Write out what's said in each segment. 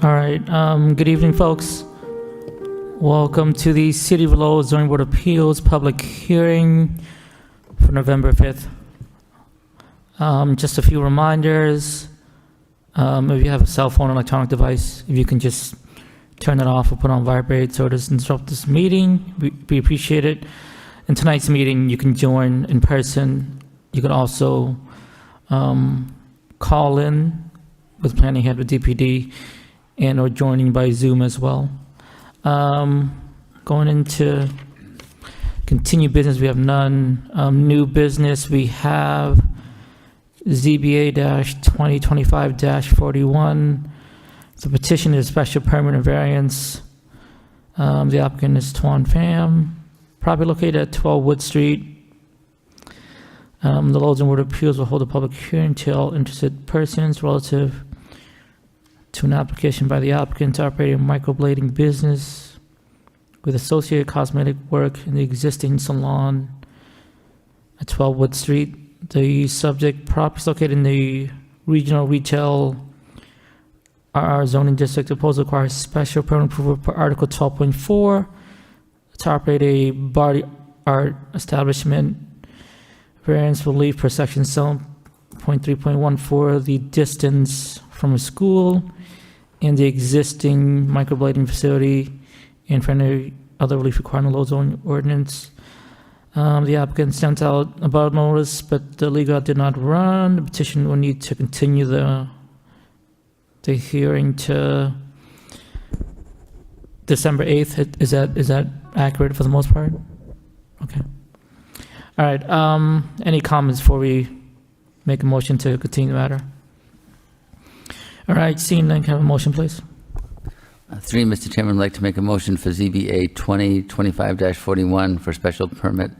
All right. Good evening, folks. Welcome to the City of Lowell Zoning Board of Appeals public hearing for November 5th. Just a few reminders. If you have a cell phone or electronic device, if you can just turn it off or put on vibrate so it doesn't disrupt this meeting, we appreciate it. In tonight's meeting, you can join in person. You can also call in with planning head with DPD and or joining by Zoom as well. Going into continued business, we have none. New business, we have ZBA-2025-41. The petition is special permit and variance. The applicant is Tuan Pham, property located at 12 Wood Street. The Lowell Zoning Board of Appeals will hold a public hearing until interested persons relative to an application by the applicant to operate a microblading business with associated cosmetic work in the existing salon at 12 Wood Street. The subject property is located in the regional retail RR zoning district. The proposal requires special permit approval per Article 12.4 to operate a body art establishment. Variance relief per section 7.3.1 for the distance from a school and the existing microblading facility and for any other relief required in the Lowell zoning ordinance. The applicant sent out about notice, but the legal ad did not run. The petition will need to continue the hearing to December 8th. Is that accurate for the most part? Okay. All right. Any comments before we make a motion to continue the matter? All right. Seeing none, can I have a motion, please? Three, Mr. Chairman, I'd like to make a motion for ZBA 2025-41 for special permit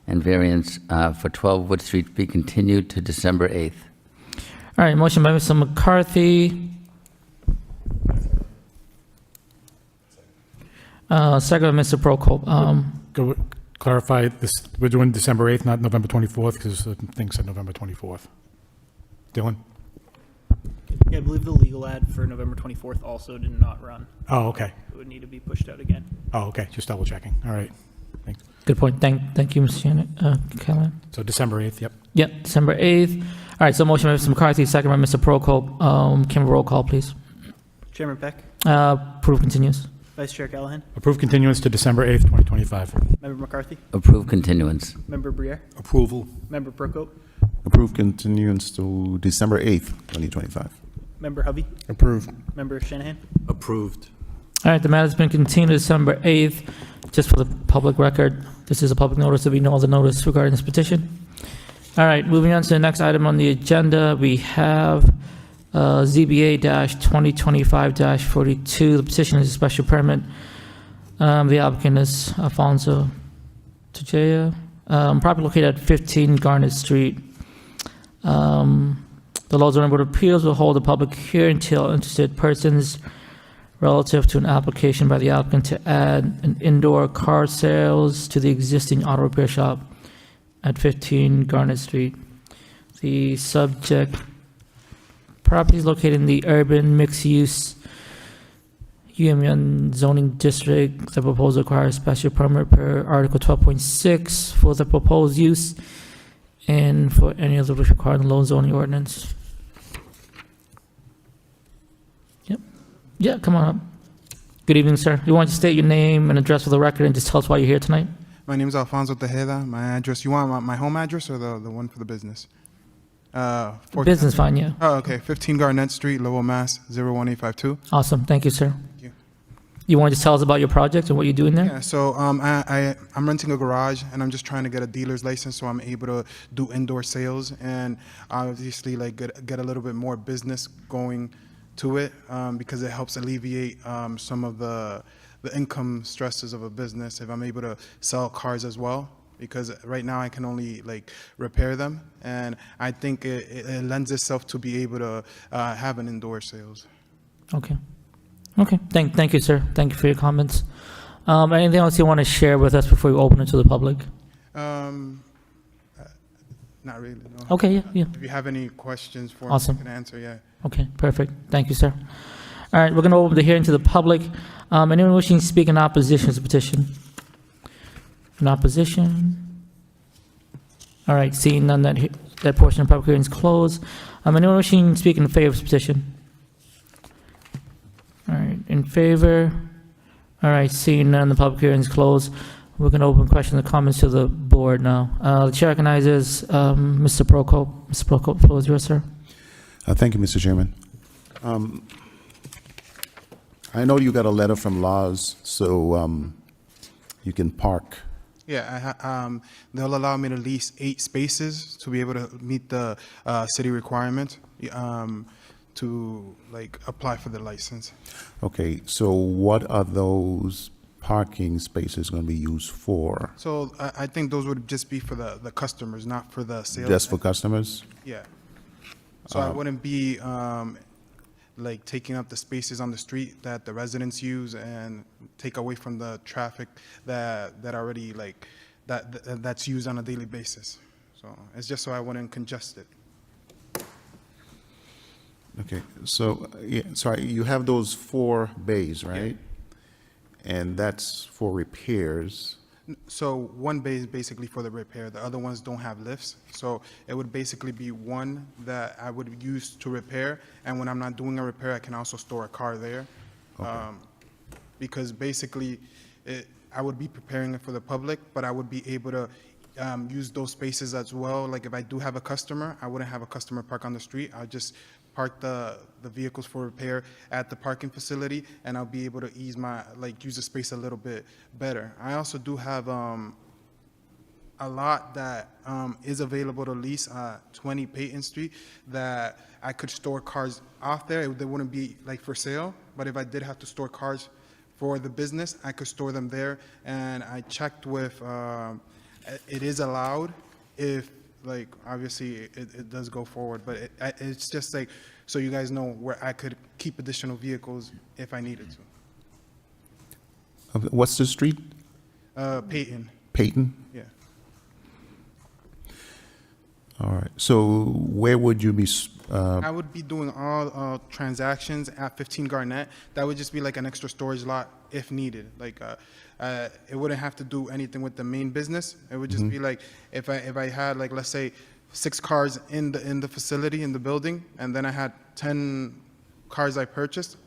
and variance for 12 Wood Street be continued to December 8th. All right. Motion by Mr. McCarthy. Second by Mr. Prokop. Go clarify this. We're doing December 8th, not November 24th, because the thing said November 24th. Dylan? Yeah, I believe the legal ad for November 24th also did not run. Oh, okay. It would need to be pushed out again. Oh, okay. Just double checking. All right. Thanks. Good point. Thank you, Mr. Janet. Callahan. So December 8th, yep. Yep, December 8th. All right, so motion by Mr. McCarthy, second by Mr. Prokop. Can we roll call, please? Chairman Peck, Approve continues. Vice Chair Callahan, Approve continuance to December 8th, 2025. Member McCarthy, Approve continuance. Member Briere, Approval. Member Prokop, Approve continuance to December 8th, 2025. Member Hovey, Approved. Member Shanahan. Approved. All right, the matter has been continued to December 8th. Just for the public record, this is a public notice. There'll be no other notice regarding this petition. All right, moving on to the next item on the agenda, we have ZBA-2025-42. The petition is a special permit. The applicant is Alfonso Tejeda, property located at 15 Garnet Street. The Lowell Zoning Board of Appeals will hold a public hearing until interested persons relative to an application by the applicant to add an indoor car sales to the existing auto repair shop at 15 Garnet Street. The subject property is located in the urban mixed-use UMN zoning district. The proposal requires special permit per Article 12.6 for the proposed use and for any other required in the Lowell zoning ordinance. Yep. Yeah, come on up. Good evening, sir. You want to state your name and address for the record and just tell us why you're here tonight? My name is Alfonso Tejeda. My address, you want my home address or the one for the business? Business, fine, yeah. Oh, okay. 15 Garnett Street, Lowell, Mass. 01852. Awesome. Thank you, sir. Thank you. You want to just tell us about your project and what you're doing there? Yeah, so I'm renting a garage and I'm just trying to get a dealer's license so I'm able to do indoor sales and obviously like get a little bit more business going to it because it helps alleviate some of the income stresses of a business if I'm able to sell cars as well, because right now I can only like repair them, and I think it lends itself to be able to have an indoor sales. Okay. Okay. Thank you, sir. Thank you for your comments. Anything else you want to share with us before we open it to the public? Not really, no. Okay, yeah. If you have any questions for Awesome. me, I can answer, yeah. Okay, perfect. Thank you, sir. All All right, we're going to open the hearing to the public. Anyone wishing to speak in opposition to the petition? In opposition? All right, seeing none, that portion of the public hearing is closed. Anyone wishing to speak in favor of this petition? All right, in favor? All right, seeing none, the public hearing is closed. We're going to open questions and comments to the board now. The chair recognizes Mr. Prokop. Mr. Prokop, the floor is yours, sir. Thank you, Mr. Chairman. I know you got a letter from Laws, so you can park. Yeah, they'll allow me to lease 8 spaces to be able to meet the city requirement to like apply for the license. Okay, so what are those parking spaces going to be used for? So I think those would just be for the customers, not for the sales. Just for customers? Yeah. So I wouldn't be like taking up the spaces on the street that the residents use and take away from the traffic that already like that's used on a daily basis. So it's just so I wouldn't congest it. Okay, so, yeah, sorry, you have those 4 bays, right? And that's for repairs. So one bay is basically for the repair. The other ones don't have lifts. So it would basically be one that I would use to repair. And when I'm not doing a repair, I can also store a car there. Because basically, I would be preparing it for the public, but I would be able to use those spaces as well. Like if I do have a customer, I wouldn't have a customer park on the street. I'll just park the vehicles for repair at the parking facility, and I'll be able to use the space a little bit better. I also do have a lot that is available to lease, 20 Peyton Street, that I could store cars off there. They wouldn't be like for sale, but if I did have to store cars for the business, I could store them there. And I checked with, it is allowed if, like, obviously it does go forward, but it's just like, so you guys know where I could keep additional vehicles if I needed to. What's the street? Peyton, Peyton? yeah. All right, so where would you be, I would be doing all transactions at 15 Garnett. That would just be like an extra storage lot if needed. Like it wouldn't have to do anything with the main business. It would just be like if I had, like, let's say 6 cars in the facility, in the building, and then I had 10 cars I purchased.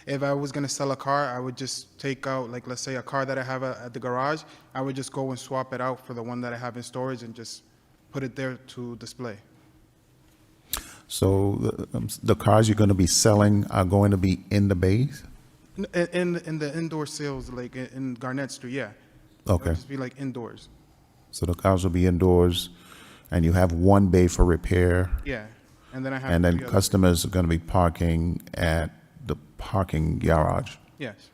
If I was gonna sell a car, I would just take out, like, let's say a car that I have at the garage. I would just go and swap it out for the one that I have in storage and just put it there to display. so the cars you're going to be selling are going to be in the bays? In the indoor sales, like in Garnett Street, yeah. It Okay, would just be like indoors. so the cars will be indoors, and you have 1 bay for repair, Yeah. And then I have. and then 3 other- customers are going to be parking at the parking garage? Yes.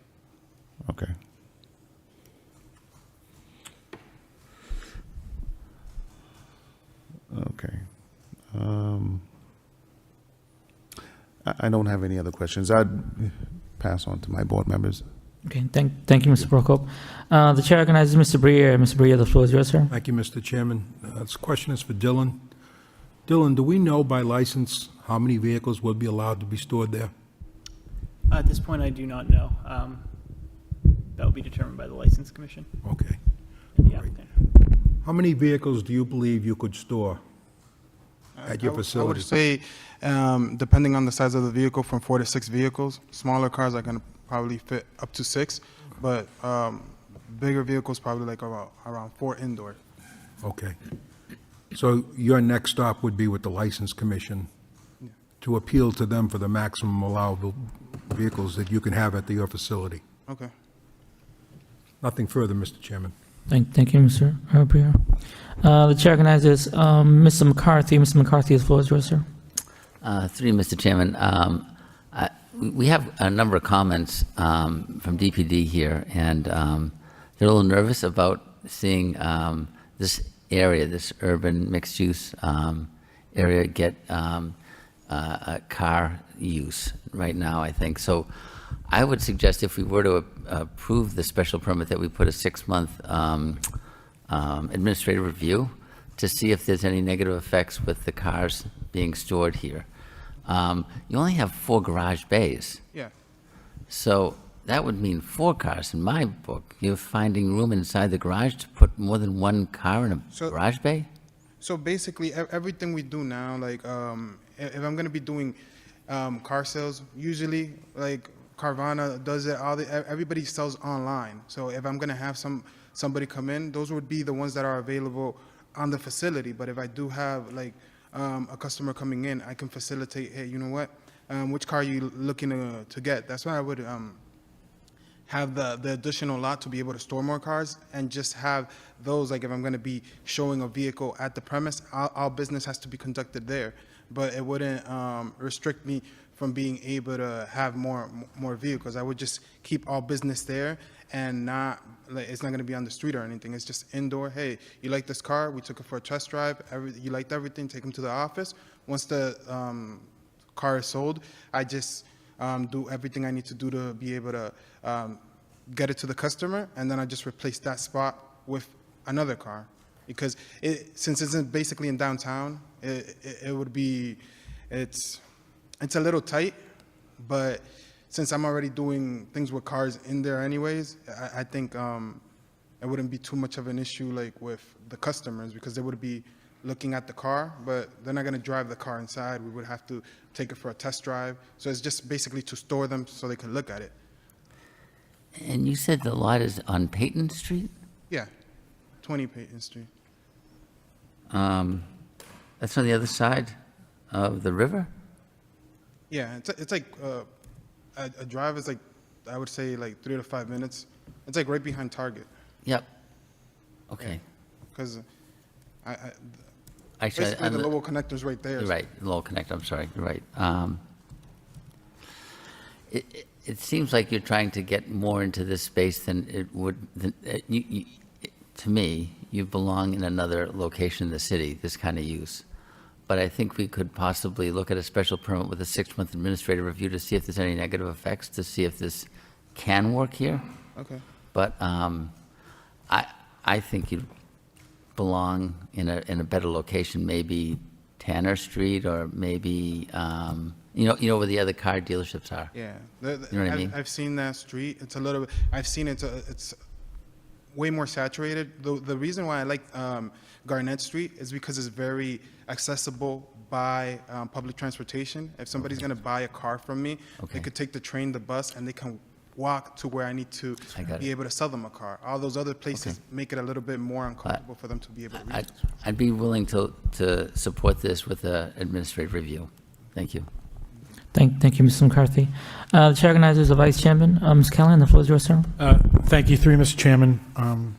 Okay. Okay. I don't have any other questions. I'd pass on to my board members. Okay, thank you, Mr. Prokop. The chair recognizes Mr. Briere. Mr. Briere, the floor is yours, sir. Thank you, Mr. Chairman. This question is for Dylan. Dylan, do we know by license how many vehicles would be allowed to be stored there? At this point, I do not know. That will be determined by the License Commission Okay. and the Right. applicant. How many vehicles do you believe you could store at your I would facility? say, depending on the size of the vehicle, from 4 to 6 vehicles. Smaller cars are gonna probably fit up to 6, but bigger vehicles probably like around 4 indoor. Okay. So your next stop would be with the License Commission to appeal to them for the maximum allowable vehicles that you can have at your facility. Okay. Nothing further, Mr. Chairman. Thank you, Mr. Briere. The chair recognizes Mr. McCarthy. Mr. McCarthy, the floor is yours, sir. Through you, Mr. Chairman, we have a number of comments from DPD here, and they're a little nervous about seeing this area, this urban mixed-use area, get car use right now, I think. So I would suggest if we were to approve the special permit that we put a 6-month administrative review to see if there's any negative effects with the cars being stored here. You only have 4 garage bays. Yeah. So that would mean 4 cars in my book. You're finding room inside the garage to put more than 1 car in a So- garage bay? So basically, everything we do now, like if I'm gonna be doing car sales, usually like Carvana does it. Everybody sells online. So if I'm gonna have somebody come in, those would be the ones that are available on the facility. But if I do have like a customer coming in, I can facilitate. Hey, you know what? Which car are you looking to get? That's why I would have the additional lot to be able to store more cars and just have those, like if I'm going to be showing a vehicle at the premise, our business has to be conducted there. But it wouldn't restrict me from being able to have more vehicles. I would just keep all business there and not, like, it's not going to be on the street or anything. It's just indoor. Hey, you like this car? We took it for a test drive. You liked everything, take them to the office. Once the car is sold, I just do everything I need to do to be able to get it to the customer, and then I just replace that spot with another car. Because since it's basically in downtown, it would be, it's a little tight, but since I'm already doing things with cars in there anyways, I think it wouldn't be too much of an issue like with the customers, because they would be looking at the car, but they're not going to drive the car inside. We would have to take it for a test drive. So it's just basically to store them so they can look at it. And you said the lot is on Peyton Street? Yeah, 20 Peyton Street. That's on the other side of the river? Yeah, it's like a drive is like, I would say like 3 to 5 minutes. It's like right behind Target, Yep. Okay. because Actually, basically on the the- Lowell connector's right there. You're right, Lowell Connect, I'm sorry, you're right. It seems like you're trying to get more into this space than it would, to me, you belong in another location in the city, this kind of use. But I think we could possibly look at a special permit with a 6-month administrative review to see if there's any negative effects, to see if this can work here. Okay. But I think you belong in a better location, maybe Tanner Street, or maybe you know where the other car dealerships are. Yeah. You know what I mean? I've seen that street. It's a little bit, I've seen it's way more saturated. The reason why I like Garnett Street is because it's very accessible by public transportation. If somebody's going to buy a car from me, Okay. they could take the train, the bus, and they can walk to where I need to I got be it. able to sell them a car. All those other places make it a little bit more uncomfortable for them to be able to reach. I'd be willing to support this with an administrative review. Thank you. Thank you, Mr. McCarthy. The chair recognizes the vice chairman. Ms. Callahan, the floor is yours, sir. Thank you, Mr. Chairman.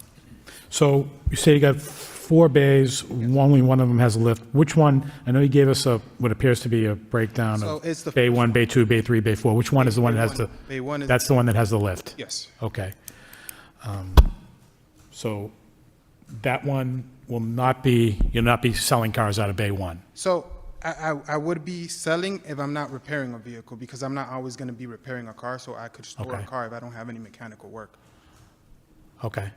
So you say you got 4 bays, only one of them has a lift. Which one, I know you gave us what appears to be a breakdown So of it's the Bay first 1, Bay 2, Bay 3, Bay 4. Which one is the one that has the, Bay 1 is, that's the one that has the lift? yes. Okay. So that one will not be, you'll not be selling cars out of Bay 1? So I would be selling if I'm not repairing a vehicle, because I'm not always going to be repairing a car, so I could store Okay. a car if I don't have any mechanical work. Okay.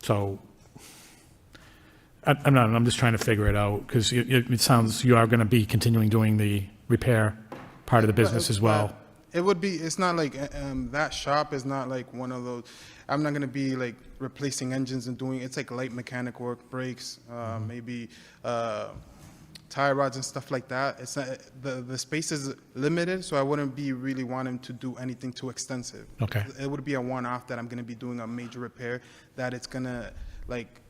So, I'm just trying to figure it out, because it sounds you are going to be continuing doing the repair part of the business as well. It would be, it's not like, that shop is not like one of those, I'm not going to be like replacing engines and doing, it's like light mechanic work, brakes, maybe tie rods and stuff like that. It's not, the space is limited, so I wouldn't be really wanting to do anything too extensive. Okay. It would be a one-off that I'm going to be doing a major repair, that it's going to like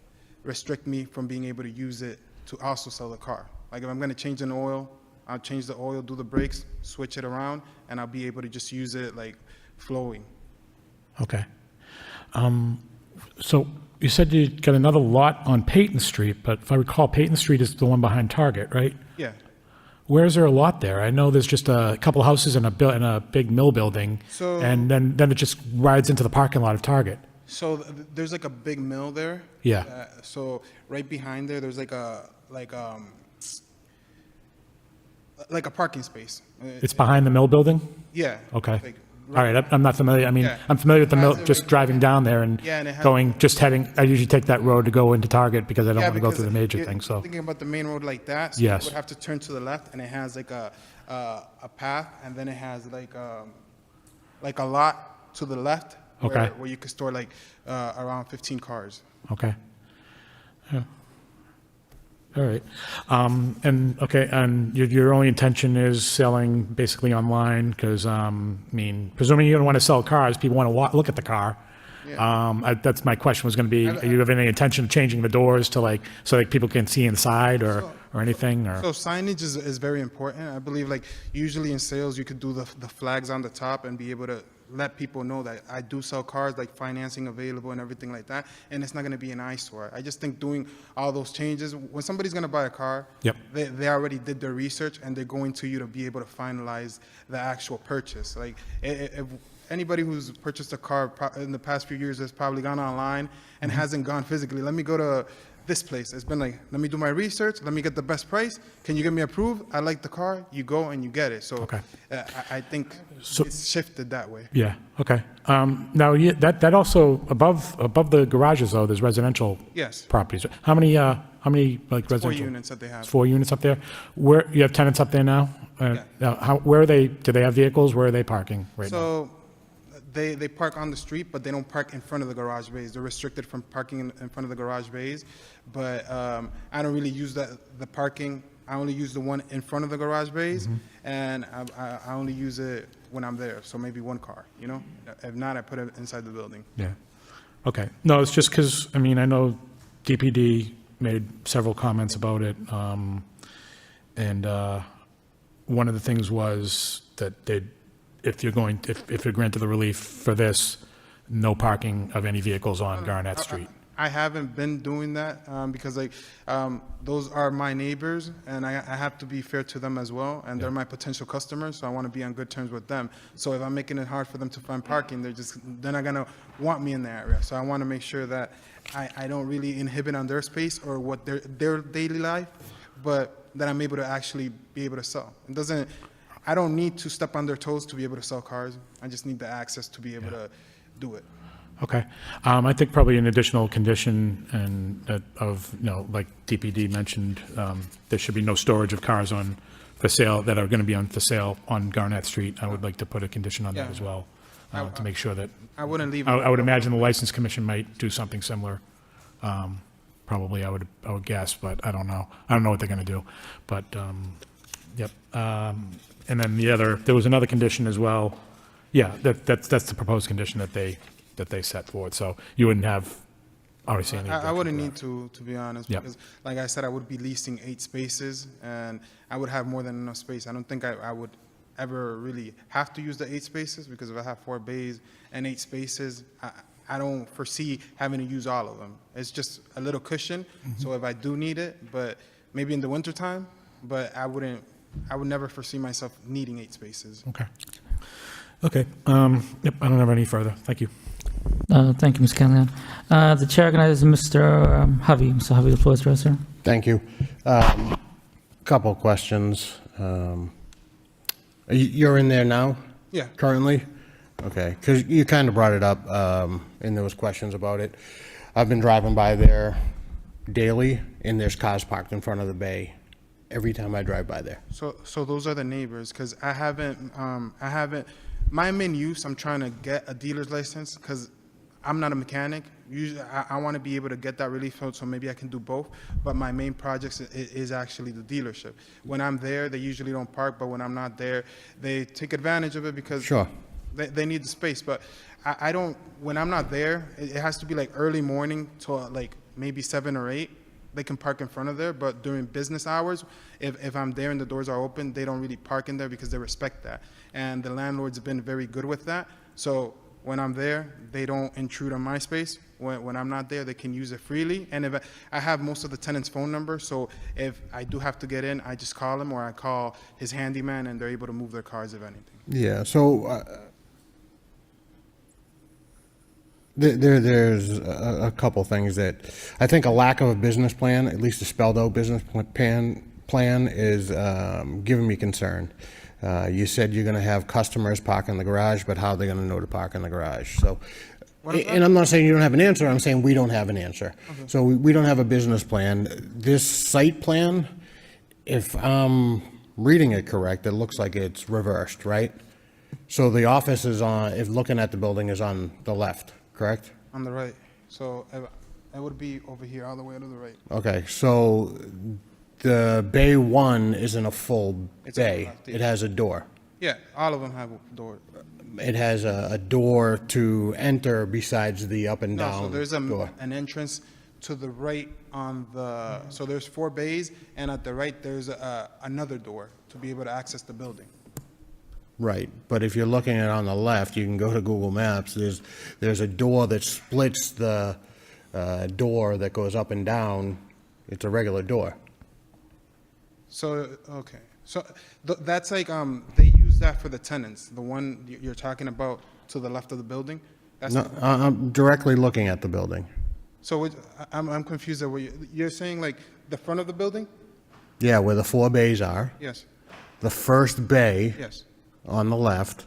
restrict me from being able to use it to also sell the car. Like if I'm going to change an oil, I'll change the oil, do the brakes, switch it around, and I'll be able to just use it like flowing. Okay. So you said you got another lot on Peyton Street, but if I recall, Peyton Street is the one behind Target, right? Yeah. Where is there a lot there? I know there's just a couple of houses and a big mill building, So- and then it just rides into the parking lot of Target. So there's like a big mill there. Yeah. So right behind there, there's like a parking space. It's behind the mill building? Yeah. Okay. Like, All right, I'm not familiar. I mean, Yeah. I'm familiar with the mill, Has it just right- driving down there and Yeah, and it has- going, just heading, I usually take that road to go into Target because I don't Yeah, want to go because through the major you're thing, so. Thinking about the main road like that, so Yes. you would have to turn to the left, and it has like a path, and then it has like a lot to the left Okay. where you could store like around 15 cars. Okay. Yeah. All right. And your only intention is selling basically online, because, I mean, presuming you don't want to sell cars, people want to look at the car. That's my question was going to be, do you have any intention of changing the doors to like, so like people can see inside or anything, or? So signage is very important. I believe like usually in sales, you could do the flags on the top and be able to let people know that I do sell cars, like financing available and everything like that. And it's not going to be an eyesore. I just think doing all those changes, when somebody's going to buy a car, Yep. they already did their research and they're going to you to be able to finalize the actual purchase. Like if anybody who's purchased a car in the past few years has probably gone online and hasn't gone physically. Let me go to this place. It's been like, let me do my research. Let me get the best price. Can you get me approved? I like the car. You go and you get it. So Okay. I think So- it's shifted that way. Yeah, okay. Now, that also, above the garages though, there's residential Yes. properties. How many like residential? 4 units that they have. 4 units up there? Where, you have tenants up there now? Now, where are they, do they have vehicles? Where are they parking right now? So they park on the street, but they don't park in front of the garage bays. They're restricted from parking in front of the garage bays. But I don't really use the parking. I only use the one in front of the garage bays, and I only use it when I'm there. So maybe one car, you know? If not, I put it inside the building. Yeah, okay. No, it's just because, I mean, I know DPD made several comments about it, and one of the things was that if you're granted the relief for this, no parking of any vehicles on Garnett Street. I haven't been doing that because like those are my neighbors, and I have to be fair to them as well, and they're my potential customers, so I want to be on good terms with them. So if I'm making it hard for them to find parking, they're not gonna want me in the area. So I want to make sure that I don't really inhibit on their space or what their daily life, but that I'm able to actually be able to sell. I don't need to step on their toes to be able to sell cars. I just need the access to be able to do it. Okay. I think probably an additional condition like DPD mentioned, there should be no storage of cars for sale that are going to be for sale on Garnett Street. I would like to put a condition on that Yeah. as well, to make sure that, I wouldn't leave. I would imagine the License Commission might do something similar. Probably, I would guess, but I don't know. I don't know what they're going to do, but, yep. And then there was another condition as well. Yeah, that's the proposed condition that they set forward. So you wouldn't have, obviously, any. I wouldn't objection need to be honest, Yep. because like I said, I would be leasing 8 spaces, and I would have more than enough space. I don't think I would ever really have to use the 8 spaces, because if I have 4 bays and 8 spaces, I don't foresee having to use all of them. It's just a little cushion, so if I do need it, but maybe in the wintertime, but I would never foresee myself needing 8 spaces. Okay. Okay. Yep, I don't have any further. Thank you. Thank you, Ms. Callahan. The chair recognizes Mr. Hovey. Mr. Hovey, the floor is yours, sir. Thank you. Couple of questions. You're in there now? Yeah. Currently? Okay, because you kind of brought it up, and there was questions about it. I've been driving by there daily, and there's cars parked in front of the bay every time I drive by there. So those are the neighbors, because I haven't, my main use, I'm trying to get a dealer's license, because I'm not a mechanic. Usually, I want to be able to get that relief, so maybe I can do both, but my main project is actually the dealership. When I'm there, they usually don't park, but when I'm not there, they take advantage of it because Sure. they need the space. But I don't, when I'm not there, it has to be like early morning to like maybe 7 or 8. They can park in front of there, but during business hours, if I'm there and the doors are open, they don't really park in there because they respect that. And the landlord's been very good with that. So when I'm there, they don't intrude on my space. When I'm not there, they can use it freely. And if I have most of the tenant's phone number, so if I do have to get in, I just call him or I call his handyman, and they're able to move their cars if anything. Yeah, so there's a couple things that I think a lack of a business plan, at least a spelled out business plan is giving me concern. You said you're going to have customers park in the garage, but how are they going to know to park in the garage? So, and I'm not saying you don't have an answer, I'm saying we don't have an answer. Okay. So we don't have a business plan. This site plan, if I'm reading it correct, it looks like it's reversed, right? So the office is on, if looking at the building, is on the left, correct? On the right. So it would be over here, all the way to the right. Okay, so the bay one isn't a full It's on the bay. left, It has a door. Yeah, all of them have a door. It has a door to enter besides the up and No, down so there's door. an entrance to the right on the, so there's 4 bays, and at the right, there's another door to be able to access the building. Right, but if you're looking at it on the left, you can go to Google Maps, there's a door that splits the door that goes up and down. It's a regular door. So, okay, so that's like, they use that for the tenants, the one you're talking about to the left of the building? That's No, I'm directly looking at the building. So I'm confused at what you're saying, like, the front of the building? Yeah, where the 4 bays are. Yes, The first bay yes, on the left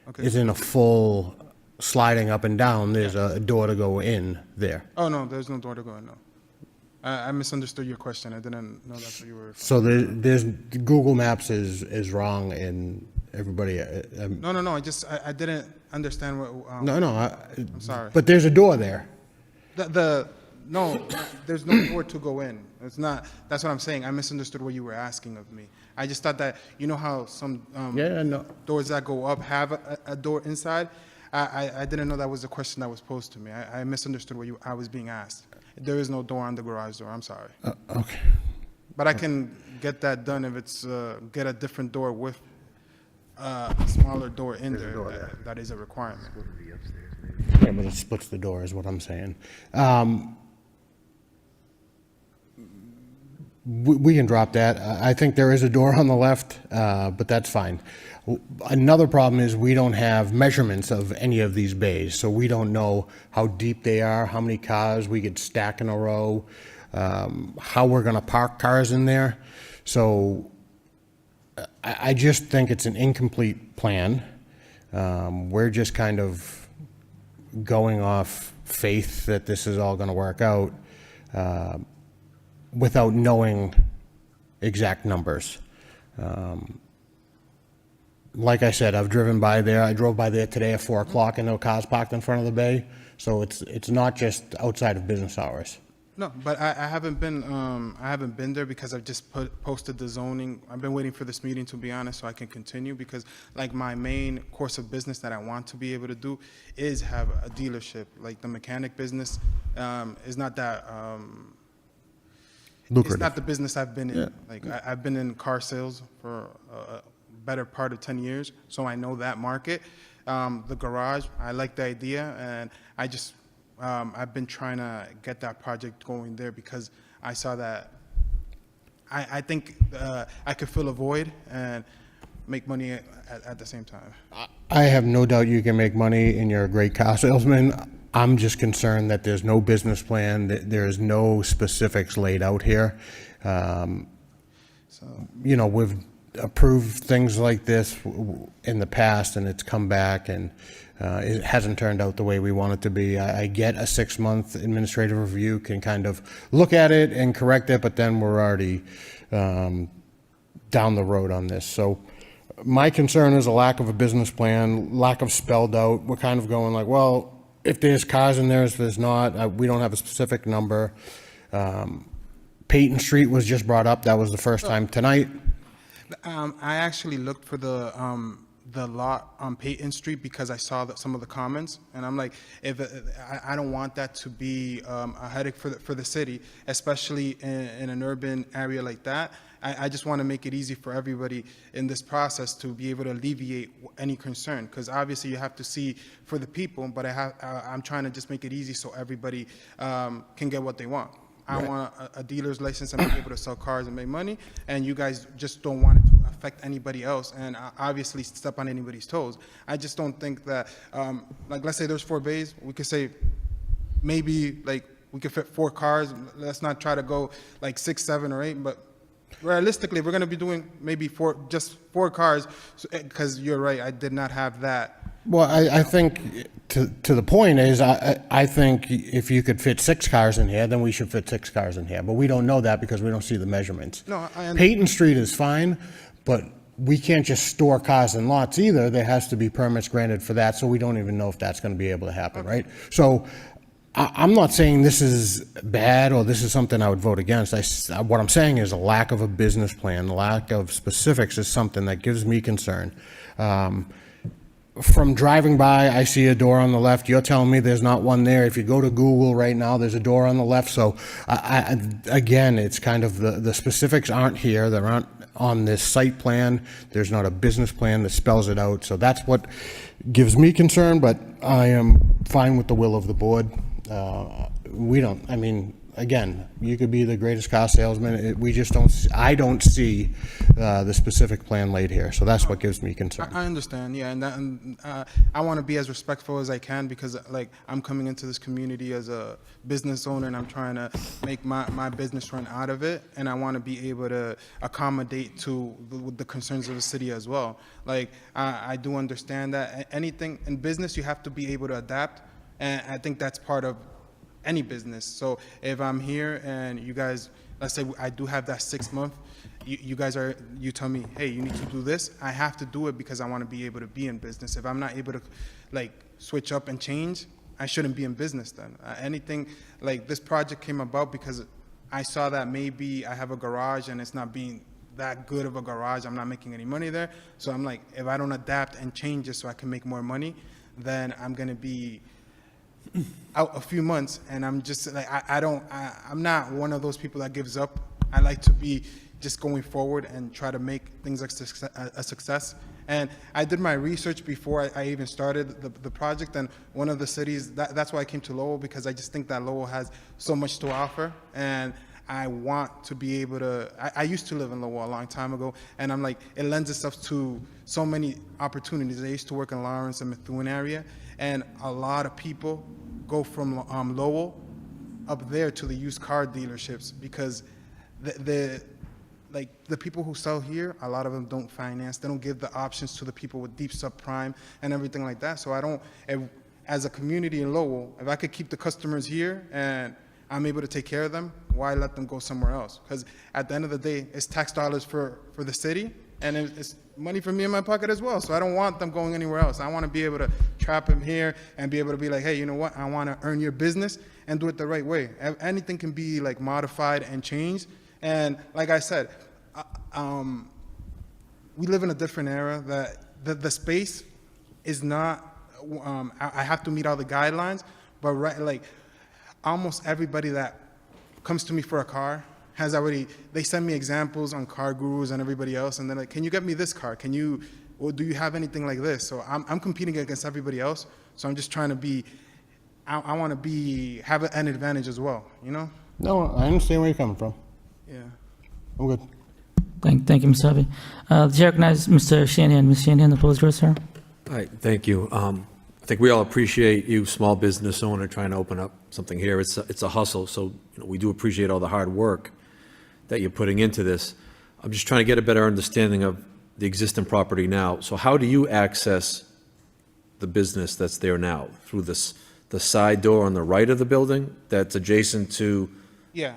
okay. is in a full sliding up and down. There's a door to go in there. Oh, no, there's no door to go in, no. I misunderstood your question, I didn't know that's what you were. So there's, Google Maps is wrong and everybody, No, I didn't understand what, no, I'm sorry. but there's a door there. No, there's no door to go in. It's not, that's what I'm saying. I misunderstood what you were asking of me. I just thought that, you know how some Yeah, no, doors that go up have a door inside? I didn't know that was the question that was posed to me. I misunderstood what I was being asked. There is no door on the garage door, I'm sorry. okay. But I can get that done if it's, get a different door with a smaller door in there. That is a requirement. Yeah, but it splits the door is what I'm saying. We can drop that. I think there is a door on the left, but that's fine. Another problem is we don't have measurements of any of these bays, so we don't know how deep they are, how many cars we could stack in a row, how we're going to park cars in there. So I just think it's an incomplete plan. We're just kind of going off faith that this is all going to work out without knowing exact numbers. Like I said, I've driven by there. I drove by there today at 4 o'clock and there were cars parked in front of the bay. So it's not just outside of business hours. No, but I haven't been there because I've just posted the zoning. I've been waiting for this meeting, to be honest, so I can continue, because like my main course of business that I want to be able to do is have a dealership. Like the mechanic business is not that, it's Lucrative. not the business I've been in. Yeah. Like I've been in car sales for a better part of 10 years, so I know that market. The garage, I like the idea, and I just, I've been trying to get that project going there because I saw that I think I could fill a void and make money at the same time. I have no doubt you can make money and you're a great car salesman. I'm just concerned that there's no business plan, that there's no specifics laid out here. You know, we've approved things like this in the past and it's come back and it hasn't turned out the way we want it to be. I get a 6-month administrative review can kind of look at it and correct it, but then we're already down the road on this. So my concern is a lack of a business plan, lack of spelled out. We're kind of going like, well, if there's cars in there, if there's not, we don't have a specific number. Peyton Street was just brought up. That was the first time tonight. I actually looked for the lot on Peyton Street because I saw that some of the comments, and I'm like, if I don't want that to be a headache for the city, especially in an urban area like that. I just want to make it easy for everybody in this process to be able to alleviate any concern, because obviously you have to see for the people, but I'm trying to just make it easy so everybody can get what they want. I want a dealer's license and be able to sell cars and make money, and you guys just don't want it to affect anybody else and obviously step on anybody's toes. I just don't think that, like, let's say there's 4 bays, we could say maybe like we could fit 4 cars. Let's not try to go like 6, 7, or 8, but realistically, we're going to be doing maybe just 4 cars, because you're right, I did not have that. Well, I think to the point is, I think if you could fit 6 cars in here, then we should fit 6 cars in here. But we don't know that because we don't see the measurements. No, I understand. Peyton Street is fine, But we can't just store cars in lots either. There has to be permits granted for that, so we don't even know if that's going to be able to happen, right? So I'm not saying this is bad or this is something I would vote against. What I'm saying is a lack of a business plan, the lack of specifics is something that gives me concern. From driving by, I see a door on the left. You're telling me there's not one there. If you go to Google right now, there's a door on the left. So again, it's kind of the specifics aren't here. They're not on this site plan. There's not a business plan that spells it out. So that's what gives me concern, but I am fine with the will of the board. Again, you could be the greatest car salesman. We just don't, I don't see the specific plan laid here. So that's what gives me concern. I understand, yeah, and I want to be as respectful as I can because, like, I'm coming into this community as a business owner and I'm trying to make my business run out of it, and I want to be able to accommodate to the concerns of the city as well. Like, I do understand that anything in business you have to be able to adapt, and I think that's part of any business. So if I'm here and you guys, let's say I do have that 6 month, you tell me, hey, you need to do this, I have to do it because I want to be able to be in business. If I'm not able to, like, switch up and change, I shouldn't be in business then. Anything, like, this project came about because I saw that maybe I have a garage and it's not being that good of a garage, I'm not making any money there. So I'm like, if I don't adapt and change it so I can make more money, then I'm going to be out a few months, and I'm just like, I'm not one of those people that gives up. I like to be just going forward and try to make things a success. And I did my research before I even started the project, and one of the cities, that's why I came to Lowell, because I just think that Lowell has so much to offer, and I want to be able to, I used to live in Lowell a long time ago, and I'm like, it lends itself to so many opportunities. I used to work in Lawrence and Methuen area, and a lot of people go from Lowell up there to the used car dealerships because the people who sell here, a lot of them don't finance. They don't give the options to the people with deep subprime and everything like that. So as a community in Lowell, if I could keep the customers here and I'm able to take care of them, why let them go somewhere else? Because at the end of the day, it's tax dollars for the city, and it's money for me in my pocket as well. So I don't want them going anywhere else. I want to be able to trap them here and be able to be like, hey, you know what? I want to earn your business and do it the right way. Anything can be, like, modified and changed. And like I said, we live in a different era that the space is not, I have to meet all the guidelines, but like almost everybody that comes to me for a car has already, they send me examples on Car Gurus and everybody else, and they're like, can you get me this car? Or do you have anything like this? So I'm competing against everybody else, so I'm just trying to be, I want to have an advantage as well, you know? No, I understand where you're coming from. Yeah. I'm good. Thank you, Mr. Harvey. The chair recognizes Mr. Shanahan. Mr. Shanahan, the floor is yours, sir. Hi, thank you. I think we all appreciate you, small business owner, trying to open up something here. It's a hustle, so we do appreciate all the hard work that you're putting into this. I'm just trying to get a better understanding of the existing property now. So how do you access the business that's there now? Through the side door on the right of the building that's adjacent to, Yeah.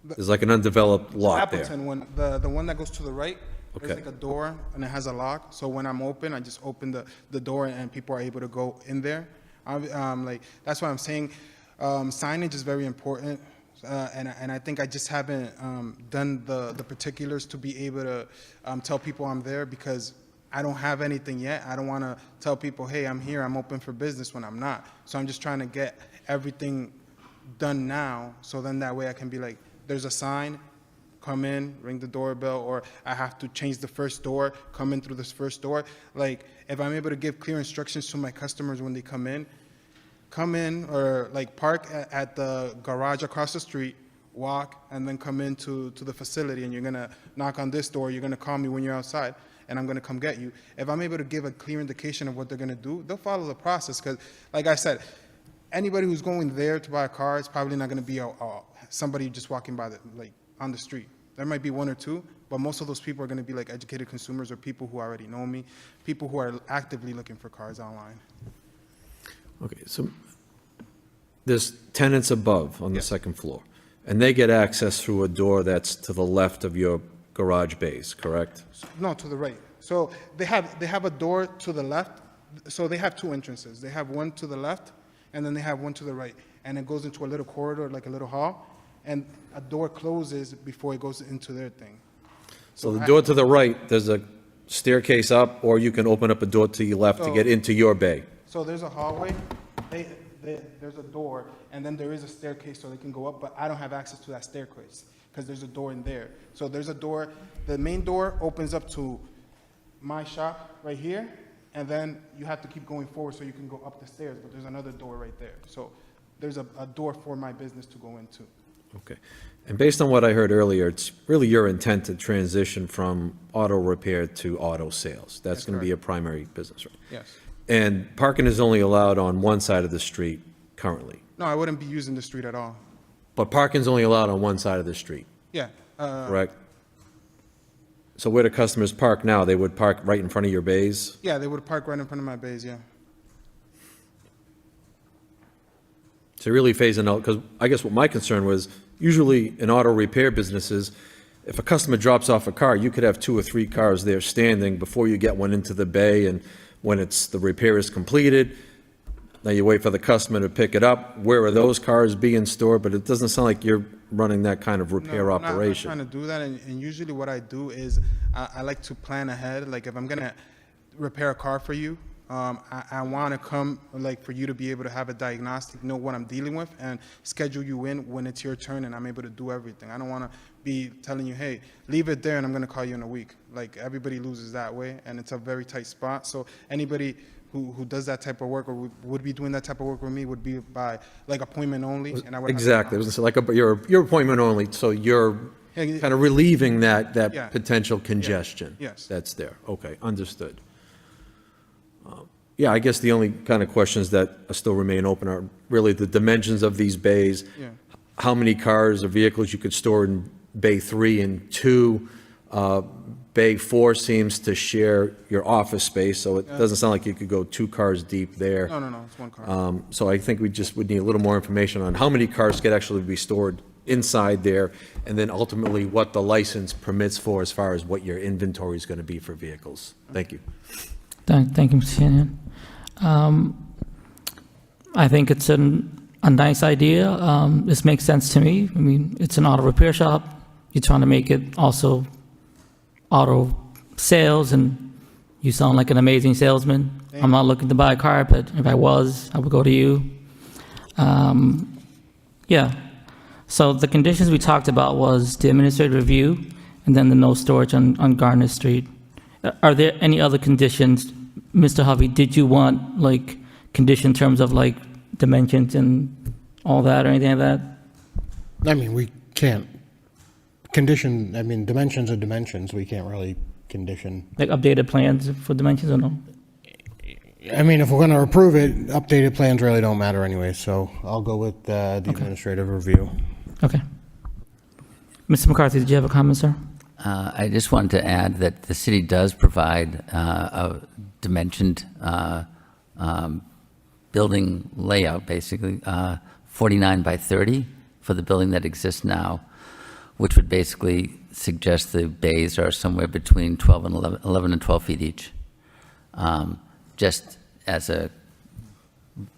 there's like an undeveloped lot there. Appleton, the one that goes to the right, Okay. there's like a door and it has a lock. So when I'm open, I just open the door and people are able to go in there. Like, that's why I'm saying signage is very important. And I think I just haven't done the particulars to be able to tell people I'm there because I don't have anything yet. I don't want to tell people, hey, I'm here, I'm open for business when I'm not. So I'm just trying to get everything done now, so then that way I can be like, there's a sign, come in, ring the doorbell, or I have to change the first door, come in through this first door. Like, if I'm able to give clear instructions to my customers when they come in, or like park at the garage across the street, walk, and then come into the facility, and you're gonna knock on this door, you're gonna call me when you're outside, and I'm gonna come get you. If I'm able to give a clear indication of what they're gonna do, they'll follow the process, because like I said, anybody who's going there to buy a car is probably not gonna be somebody just walking by on the street. There might be one or two, but most of those people are gonna be like educated consumers or people who already know me, people who are actively looking for cars online. Okay, so there's tenants above on the second floor, and they get access through a door that's to the left of your garage bays, correct? No, to the right. So they have a door to the left. So they have two entrances. They have one to the left, and then they have one to the right. And it goes into a little corridor, like a little hall, and a door closes before it goes into their thing. So the door to the right, there's a staircase up, or you can open up a door to your left to So- get into your bay. So there's a hallway, there's a door, and then there is a staircase so they can go up, but I don't have access to that staircase because there's a door in there. So there's a door, the main door opens up to my shop right here, and then you have to keep going forward so you can go up the stairs, but there's another door right there. So there's a door for my business to go into. Okay. And based on what I heard earlier, it's really your intent to transition from auto repair to auto sales. That's That's going to be your correct. primary business, right? Yes. And parking is only allowed on one side of the street currently, No, I wouldn't be using the street at all. but parking's only allowed on one side of the street, Yeah. correct? So where the customers park now, they would park right in front of your bays? Yeah, they would park right in front of my bays, yeah. So really phasing out, because I guess what my concern was, usually in auto repair businesses, if a customer drops off a car, you could have 2 or 3 cars there standing before you get one into the bay, and when the repair is completed, now you wait for the customer to pick it up. Where are those cars being stored? But it doesn't sound like you're running that kind of repair No, I'm operation. not trying to do that, and usually what I do is I like to plan ahead. Like if I'm gonna repair a car for you, I want to come like for you to be able to have a diagnostic, know what I'm dealing with, and schedule you in when it's your turn, and I'm able to do everything. I don't want to be telling you, hey, leave it there, and I'm gonna call you in a week. Like everybody loses that way, and it's a very tight spot. So anybody who does that type of work or would be doing that type of work with me would be by like appointment only, and I would have to- Exactly. It was like your appointment only, so you're Yeah, kind of relieving Yeah. that potential congestion. Yes. That's there. Okay, understood. Yeah, I guess the only kind of questions that still remain open are really the dimensions of these bays. Yeah. How many cars or vehicles you could store in Bay 3 and 2. Bay 4 seems to share your office space, so it doesn't sound like you could go 2 cars deep there. No, it's one car. So I think we just would need a little more information on how many cars could actually be stored inside there, and then ultimately what the license permits for as far as what your inventory is going to be for vehicles. Thank you. Thank you, Mr. Shanahan. I think it's a nice idea. This makes sense to me. I mean, it's an auto repair shop. You're trying to make it also auto sales, and you sound like an amazing salesman. I'm not looking to buy a car, but if I was, I would go to you. Yeah. So the conditions we talked about was the administrative review and then the no storage on Garner Street. Are there any other conditions, Mr. Hovey? Did you want like condition in terms of like dimensions and all that or anything like that? I mean, we can't condition, I mean, dimensions are dimensions. We can't really condition. Like updated plans for dimensions or no? I mean, if we're going to approve it, updated plans really don't matter anyway, so I'll go with the administrative review. Okay. Mr. McCarthy, did you have a comment, sir? I just wanted to add that the city does provide a dimensioned building layout, basically, 49 by 30 for the building that exists now, which would basically suggest the bays are somewhere between 12 and 11 and 12 feet each, just as a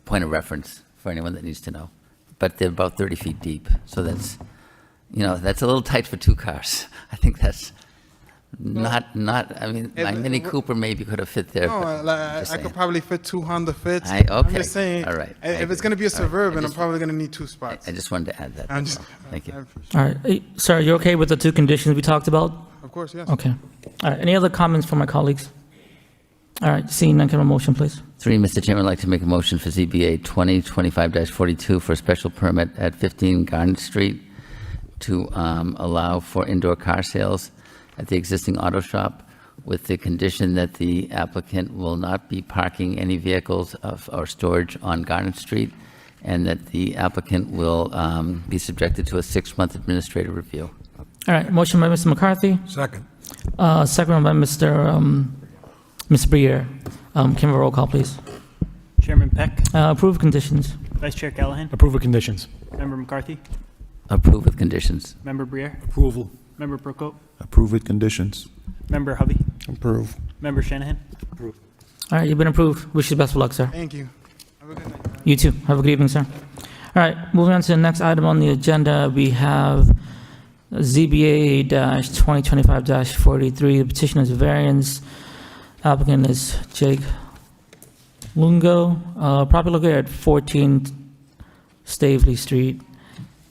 point of reference for anyone that needs to know. But they're about 30 feet deep, so that's, that's a little tight for 2 cars. I think that's not, I mean, my Mini Cooper maybe could have fit there. No, but like, just I could saying. probably fit 2 Honda Fits. Okay. I'm just saying, All right. if it's going to be a Suburban, I'm probably going to need 2 spots. I just wanted to add that. I'm that's just, all. Thank you. I appreciate All right. Sir, you okay with the 2 conditions we talked about? Of course, yes. Okay. All right. Any other comments from my colleagues? All right. Seeing none, can I have a motion, please? 3, Mr. Chairman, I'd like to make a motion for ZBA 2025-42 for a special permit at 15 Garnet Street to allow for indoor car sales at the existing auto shop with the condition that the applicant will not be parking any vehicles or storage on Garnet Street, and that the applicant will be subjected to a 6-month administrative review. All right. Motion by Mr. McCarthy. Second. Second by Mr. Briere. Can we have a roll call, please? Chairman Peck, Approve conditions. Vice Chair Callahan, Approve of conditions. Member McCarthy, Approve with conditions. Member Briere, Approval. Member Prokop, Approve with conditions. Member Hovey, Approve. Member Shanahan. All right, you've been approved. Wish you the best of luck, sir. Thank you. Have a good night. You too. Have a good evening, sir. All right, moving on to the next item on the agenda, we have ZBA-2025-43. The petition is variance. Applicant is Jake Lungo, property located at 14 Stavely Street.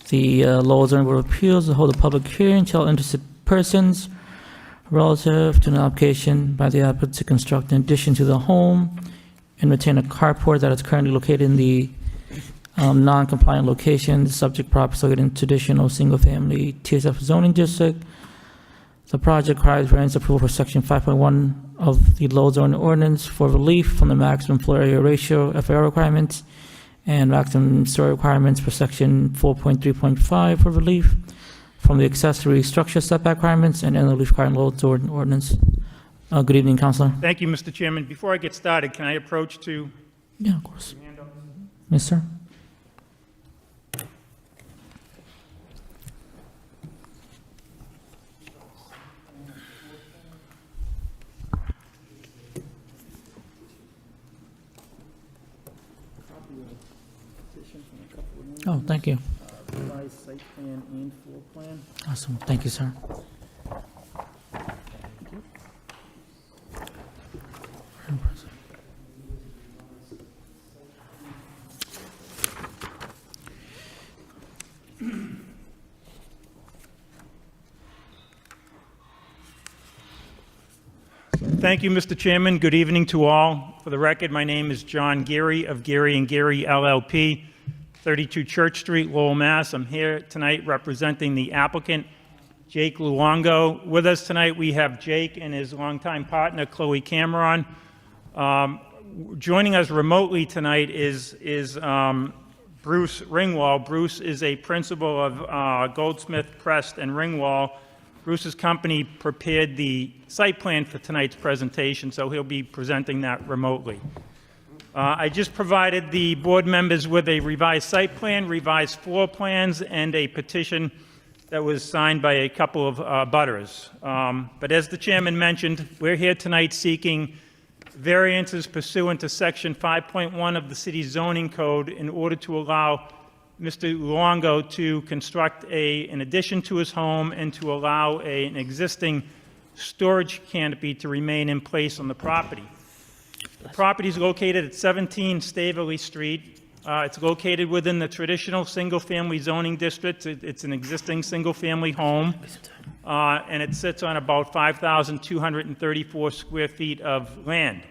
The Lowell Zoning Board of Appeals will hold a public hearing to all interested persons relative to an application by the applicant to construct an addition to the home and retain a carport that is currently located in the non-compliant location. The subject property is located in traditional single-family TSF zoning district. The project requires variance approval for section 5.1 of the Lowell zoning ordinance for relief from the maximum floor area ratio FAR requirements and maximum story requirements for section 4.3.5 for relief from the accessory structure setback requirements and relief requiring Lowell zoning ordinance. Good evening, Councilor. Thank you, Mr. Chairman. Before I get started, can I approach to Yeah, of course. Yes, sir. Oh, thank you. Revised site plan and floor plan. Awesome. Thank you, sir. Thank you, Mr. Chairman. Good evening to all. For the record, my name is John Geary of Geary & Geary LLP, 32 Church Street, Lowell, Mass. I'm here tonight representing the applicant, Jake Luongo. With us tonight, we have Jake and his longtime partner, Chloe Cameron. Joining us remotely tonight is Bruce Ringwall. Bruce is a principal of Goldsmith, Prest, and Ringwall. Bruce's company prepared the site plan for tonight's presentation, so he'll be presenting that remotely. I just provided the board members with a revised site plan, revised floor plans, and a petition that was signed by a couple of butters. But as the chairman mentioned, we're here tonight seeking variances pursuant to section 5.1 of the city's zoning code in order to allow Mr. Luongo to construct an addition to his home and to allow an existing storage canopy to remain in place on the property. The property is located at 17 Staveley Street. It's located within the traditional single-family zoning district. It's an existing single-family home, and it sits on about 5,234 square feet of land.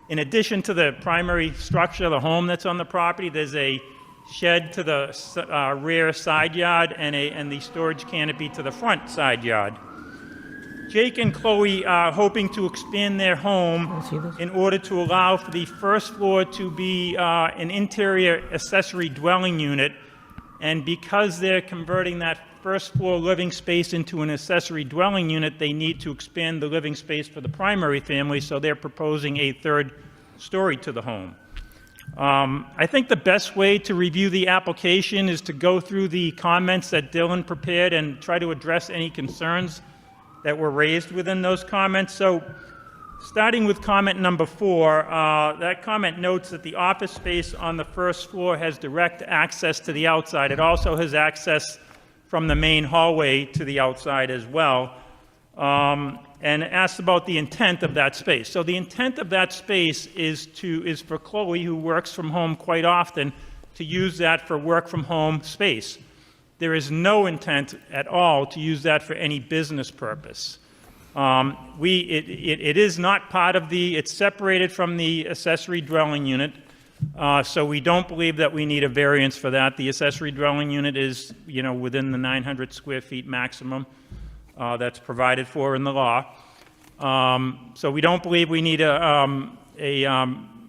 In addition to the primary structure of the home that's on the property, there's a shed to the rear side yard and the storage canopy to the front side yard. Jake and Chloe are hoping to expand their home in order to allow for the first floor to be an interior accessory dwelling unit. And because they're converting that first floor living space into an accessory dwelling unit, they need to expand the living space for the primary family, so they're proposing a third story to the home. I think the best way to review the application is to go through the comments that Dylan prepared and try to address any concerns that were raised within those comments. So starting with comment number 4, that comment notes that the office space on the first floor has direct access to the outside. It also has access from the main hallway to the outside as well, and asks about the intent of that space. So the intent of that space is for Chloe, who works from home quite often, to use that for work from home space. There is no intent at all to use that for any business purpose. It is not part of it's separated from the accessory dwelling unit, so we don't believe that we need a variance for that. The accessory dwelling unit is, within the 900 square feet maximum that's provided for in the law. So we don't believe we need a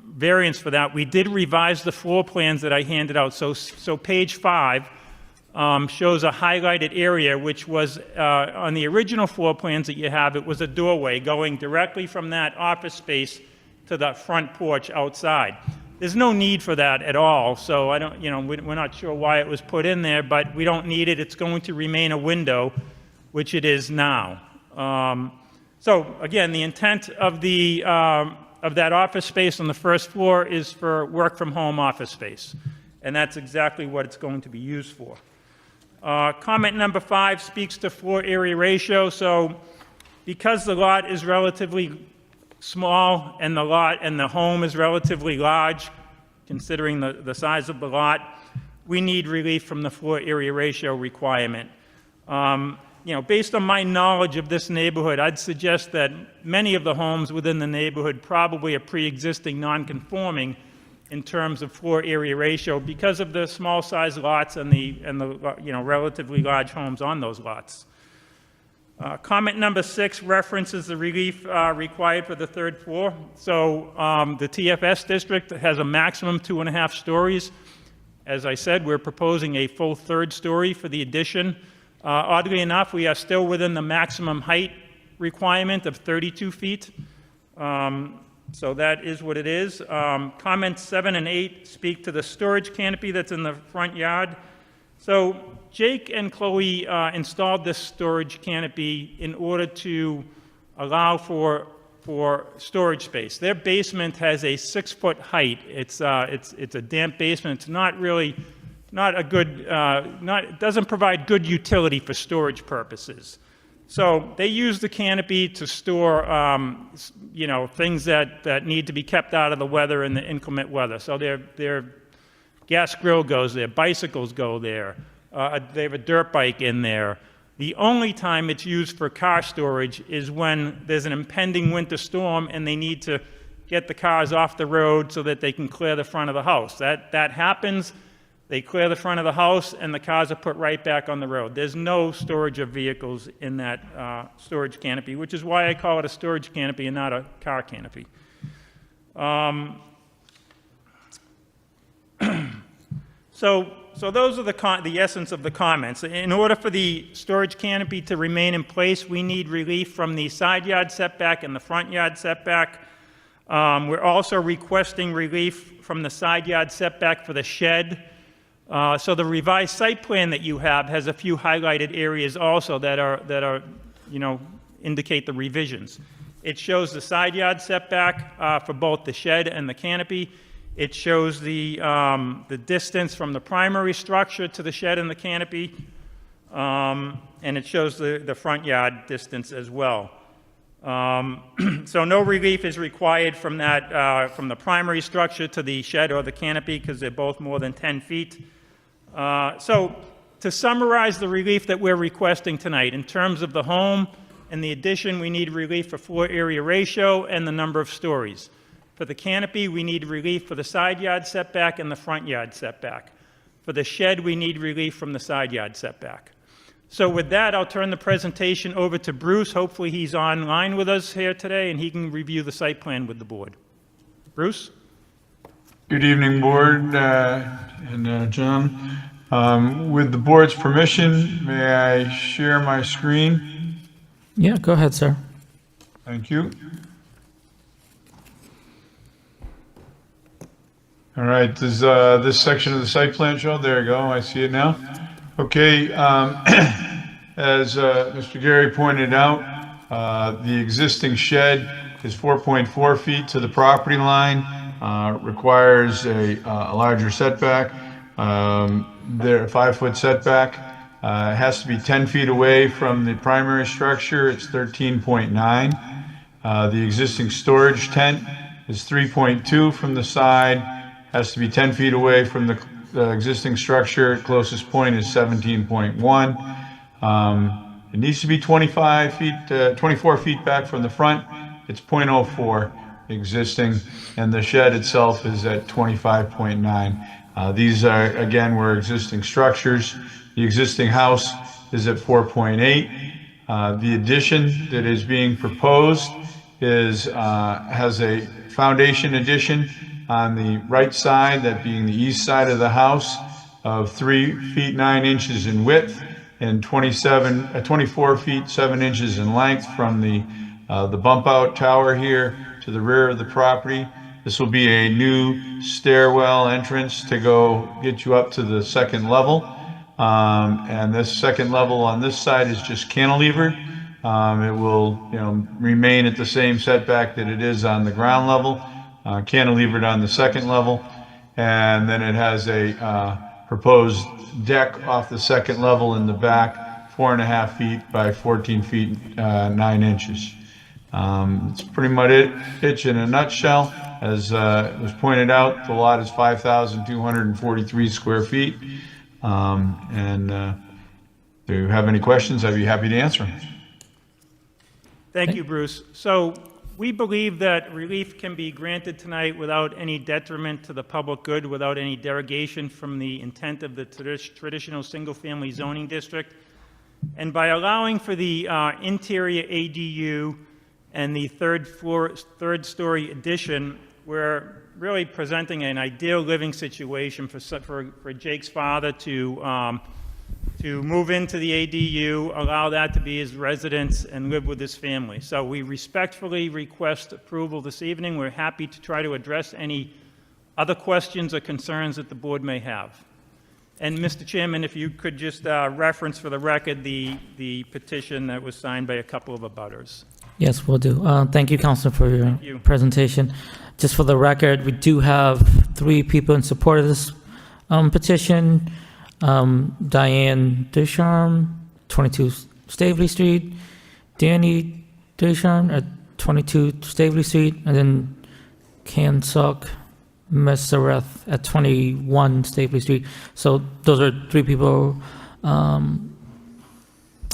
variance for that. We did revise the floor plans that I handed out. So page 5 shows a highlighted area, which was on the original floor plans that you have. It was a doorway going directly from that office space to the front porch outside. There's no need for that at all, so I don't, we're not sure why it was put in there, but we don't need it. It's going to remain a window, which it is now. So again, the intent of that office space on the first floor is for work-from-home office space, and that's exactly what it's going to be used for. Comment number 5 speaks to floor area ratio. So because the lot is relatively small and the home is relatively large, considering the size of the lot, we need relief from the floor area ratio requirement. Based on my knowledge of this neighborhood, I'd suggest that many of the homes within the neighborhood probably are pre-existing non-conforming in terms of floor area ratio because of the small size lots and the relatively large homes on those lots. Comment number 6 references the relief required for the third floor. So the TFS district has a maximum 2.5 stories. As I said, we're proposing a full third story for the addition. Oddly enough, we are still within the maximum height requirement of 32 feet. So that is what it is. Comments 7 and 8 speak to the storage canopy that's in the front yard. So Jake and Chloe installed this storage canopy in order to allow for storage space. Their basement has a 6-foot height. It's a damp basement. It's not a good, it doesn't provide good utility for storage purposes. So they use the canopy to store, things that need to be kept out of the weather and the inclement weather. So their gas grill goes there, bicycles go there, they have a dirt bike in there. The only time it's used for car storage is when there's an impending winter storm and they need to get the cars off the road so that they can clear the front of the house. That happens. They clear the front of the house, and the cars are put right back on the road. There's no storage of vehicles in that storage canopy, which is why I call it a storage canopy and not a car canopy. So those are the essence of the comments. In order for the storage canopy to remain in place, we need relief from the side yard setback and the front yard setback. We're also requesting relief from the side yard setback for the shed. So the revised site plan that you have has a few highlighted areas also that indicate the revisions. It shows the side yard setback for both the shed and the canopy. It shows the distance from the primary structure to the shed and the canopy, and it shows the front yard distance as well. So no relief is required from from the primary structure to the shed or the canopy because they're both more than 10 feet. So to summarize the relief that we're requesting tonight, in terms of the home and the addition, we need relief for floor area ratio and the number of stories. For the canopy, we need relief for the side yard setback and the front yard setback. For the shed, we need relief from the side yard setback. So with that, I'll turn the presentation over to Bruce. Hopefully he's online with us here today and he can review the site plan with the board. Bruce? Good evening, board and John. With the board's permission, may I share my screen? Yeah, go ahead, sir. Thank you. All right, does this section of the site plan show? There you go, I see it now. Okay, as Mr. Gary pointed out, the existing shed is 4.4 feet to the property line, requires a larger setback. There, a 5-foot setback. It has to be 10 feet away from the primary structure. It's 13.9. The existing storage tent is 3.2 from the side. Has to be 10 feet away from the existing structure. Closest point is 17.1. It needs to be 24 feet back from the front. It's 0.04 existing, and the shed itself is at 25.9. These are, again, were existing structures. The existing house is at 4.8. The addition that is being proposed has a foundation addition on the right side, that being the east side of the house, of 3 feet 9 inches in width and 24 feet 7 inches in length from the bump out tower here to the rear of the property. This will be a new stairwell entrance to go get you up to the second level. And this second level on this side is just cantilevered. It will, remain at the same setback that it is on the ground level, cantilevered on the second level. And then it has a proposed deck off the second level in the back, 4.5 feet by 14 feet, 9 inches. It's pretty much it in a nutshell. As was pointed out, the lot is 5,243 square feet. If you have any questions, I'd be happy to answer them. Thank you, Bruce. So we believe that relief can be granted tonight without any detriment to the public good, without any derogation from the intent of the traditional single-family zoning district. And by allowing for the interior ADU and the third-story addition, we're really presenting an ideal living situation for Jake's father to move into the ADU, allow that to be his residence, and live with his family. So we respectfully request approval this evening. We're happy to try to address any other questions or concerns that the board may have. And Mr. Chairman, if you could just reference for the record the petition that was signed by a couple of abutters. Yes, we'll do. Thank you, Councilor, for your you. presentation. Just for the record, we do have 3 people in support of this petition. Diane Descharmes, 22 Staveley Street, Danny Descharmes at 22 Staveley Street, and then Kansuk Messereth at 21 Staveley Street. So those are 3 people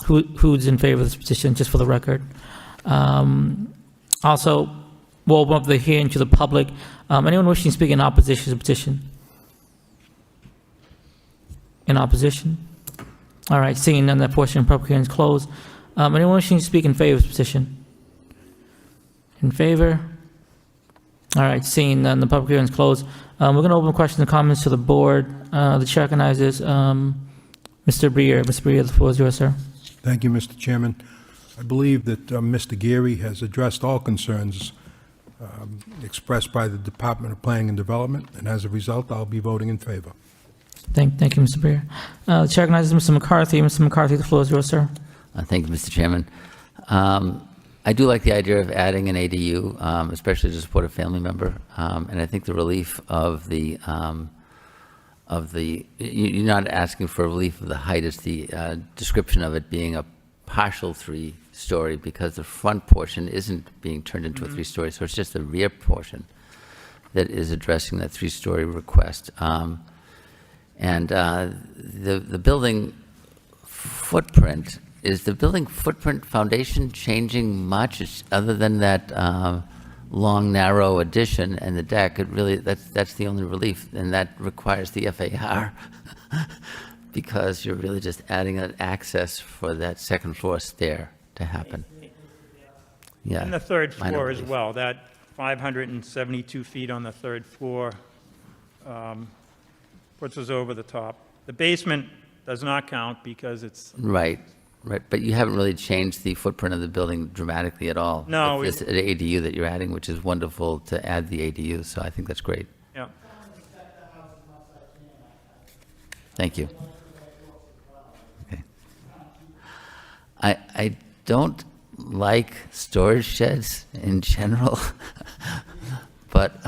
who's in favor of this petition, just for the record. Also, we'll open up the hearing to the public. Anyone wishing to speak in opposition to the petition? In opposition? All right, seeing none, that portion of the public hearing is closed. Anyone wishing to speak in favor of this petition? In favor? All right, seeing none, the public hearing is closed. We're going to open questions and comments to the board. The chair recognizes Mr. Breer. Mr. Breer, the floor is yours, sir. Thank you, Mr. Chairman. I believe that Mr. Geary has addressed all concerns expressed by the Department of Planning and Development, and as a result, I'll be voting in favor. Thank you, Mr. Breer. The chair recognizes Mr. McCarthy. Mr. McCarthy, the floor is yours, sir. Thank you, Mr. Chairman. I do like the idea of adding an ADU, especially to support a family member. And I think the relief of the, you're not asking for relief of the height, it's the description of it being a partial 3-story, because the front portion isn't being turned into a 3-story, so it's just the rear portion that is addressing that 3-story request. And the building footprint, is the building footprint foundation changing much other than that long, narrow addition and the deck? It really, that's the only relief, and that requires the FAR because you're really just adding an access for that second floor stair to happen. Yeah. And the third minor floor as relief. well, that 572 feet on the third floor puts us over the top. The basement does not count because it's, Right, but you haven't really changed the footprint of the building dramatically at all. No, With this ADU that you're adding, which is wonderful to add the ADU, so I think that's great. yeah. Thank you. Okay. I don't like storage sheds in general, but,